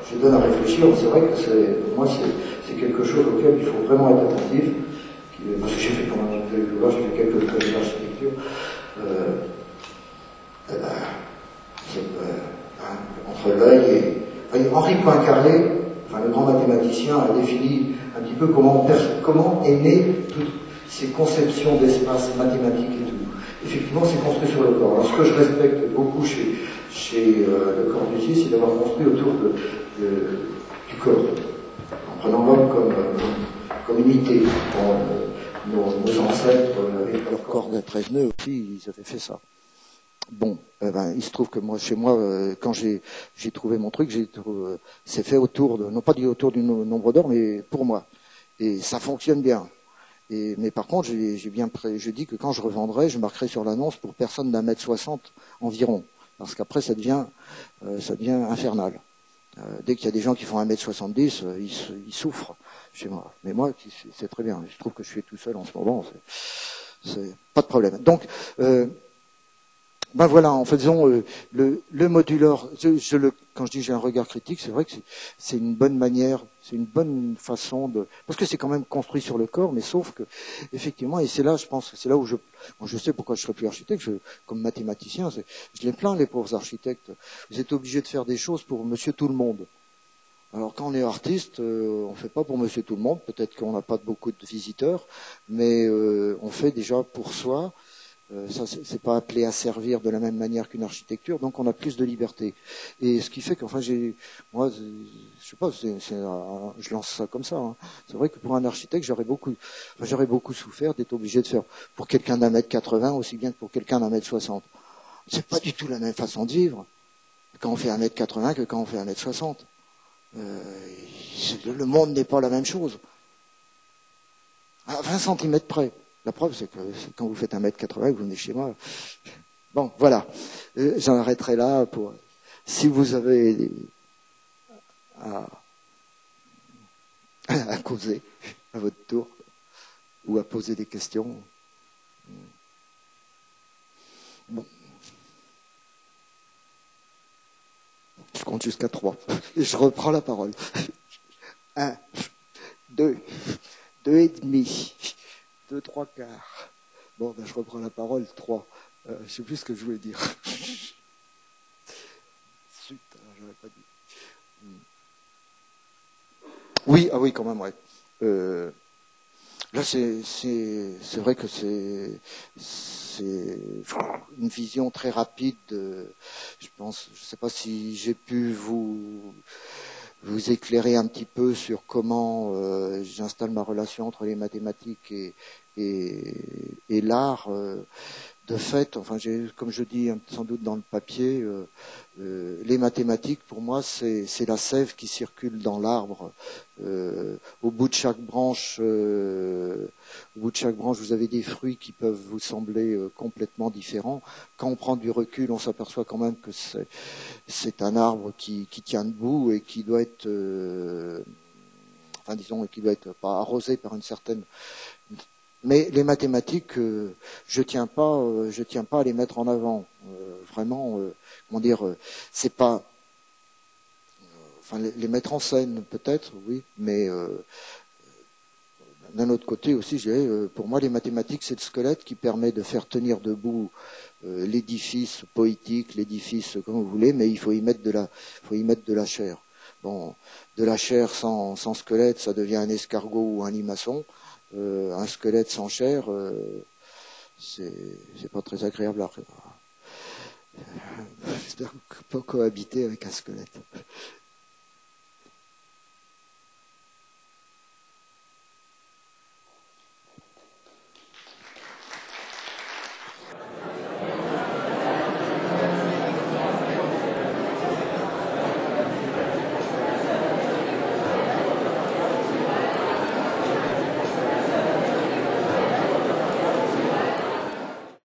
je donne à réfléchir, c'est vrai que c'est quelque chose auquel il faut vraiment être attentif, parce que j'ai fait, comme vous pouvez le voir, j'ai fait quelques projets d'architecture, entre l'œil et... Henri Poincaré, enfin, le grand mathématicien, a défini un petit peu comment est né toutes ces conceptions d'espace mathématique et tout. Effectivement, c'est construit sur le corps. Alors, ce que je respecte beaucoup chez Le Corbusier, c'est d'avoir construit autour du corps, en prenant l'homme comme unité. Nos ancêtres, avec leur corps de 13 nœuds aussi, ils avaient fait ça. Bon, il se trouve que moi, chez moi, quand j'ai trouvé mon truc, c'est fait non pas autour du nombre d'or, mais pour moi. Et ça fonctionne bien. Mais par contre, je dis que quand je revendrai, je marquerai sur l'annonce pour personne d'1m60 environ. Parce qu'après, ça devient infernal. Dès qu'il y a des gens qui font 1m70, ils souffrent chez moi. Mais moi, c'est très bien. Je trouve que je suis tout seul en ce moment. C'est pas de problème. Donc, ben voilà, en faisant le modulaire, quand je dis j'ai un regard critique, c'est vrai que c'est une bonne manière, c'est une bonne façon de, parce que c'est quand même construit sur le corps, mais sauf que, effectivement, et c'est là, je pense, c'est là où je sais pourquoi je serais plus architecte, comme mathématicien, je les plains, les pauvres architectes. Vous êtes obligés de faire des choses pour monsieur tout le monde. Alors quand on est artiste, on fait pas pour monsieur tout le monde, peut-être qu'on n'a pas beaucoup de visiteurs, mais on fait déjà pour soi. Ça, c'est pas appelé à servir de la même manière qu'une architecture, donc on a plus de liberté. Et ce qui fait qu'enfin moi, je sais pas, je lance ça comme ça. Hein. C'est vrai que pour un architecte, j'aurais beaucoup souffert d'être obligé de faire pour quelqu'un d'1m80 aussi bien que pour quelqu'un d'1m60. C'est pas du tout la même façon de vivre quand on fait 1m80 que quand on fait 1m60. Le monde n'est pas la même chose. À 20 cm près. La preuve, c'est que quand vous faites 1m80, vous venez chez moi. Bon, voilà. J'en arrêterai là pour... Si vous avez à causer à votre tour ou à poser des questions. Bon. Je compte jusqu'à 3. Et je reprends la parole. 1, 2, 2 et demi, 2, 3 quarts. Bon, ben je reprends la parole, 3. Je sais plus ce que je voulais dire. Zut, j'aurais pas dit. Oui, ah oui, quand même, ouais. Là, c'est vrai que c'est une vision très rapide. Je sais pas si j'ai pu vous éclairer un petit peu sur comment j'installe ma relation entre les mathématiques et l'art. De fait, enfin, comme je dis sans doute dans le papier, les mathématiques, pour moi, c'est la sève qui circule dans l'arbre. Au bout de chaque branche, vous avez des fruits qui peuvent vous sembler complètement différents. Quand on prend du recul, on s'aperçoit quand même que c'est un arbre qui tient debout et qui doit être, qui doit être pas arrosé par une certaine. Mais les mathématiques, je tiens pas à les mettre en avant. Vraiment, comment dire, c'est pas, les mettre en scène peut-être, oui, mais d'un autre côté aussi, pour moi, les mathématiques, c'est le squelette qui permet de faire tenir debout l'édifice poétique, l'édifice comme vous voulez, mais il faut y mettre de la chair. Bon, de la chair sans squelette, ça devient un escargot ou un limaçon. Un squelette sans chair, c'est pas très agréable à j'espère pas cohabiter avec un squelette.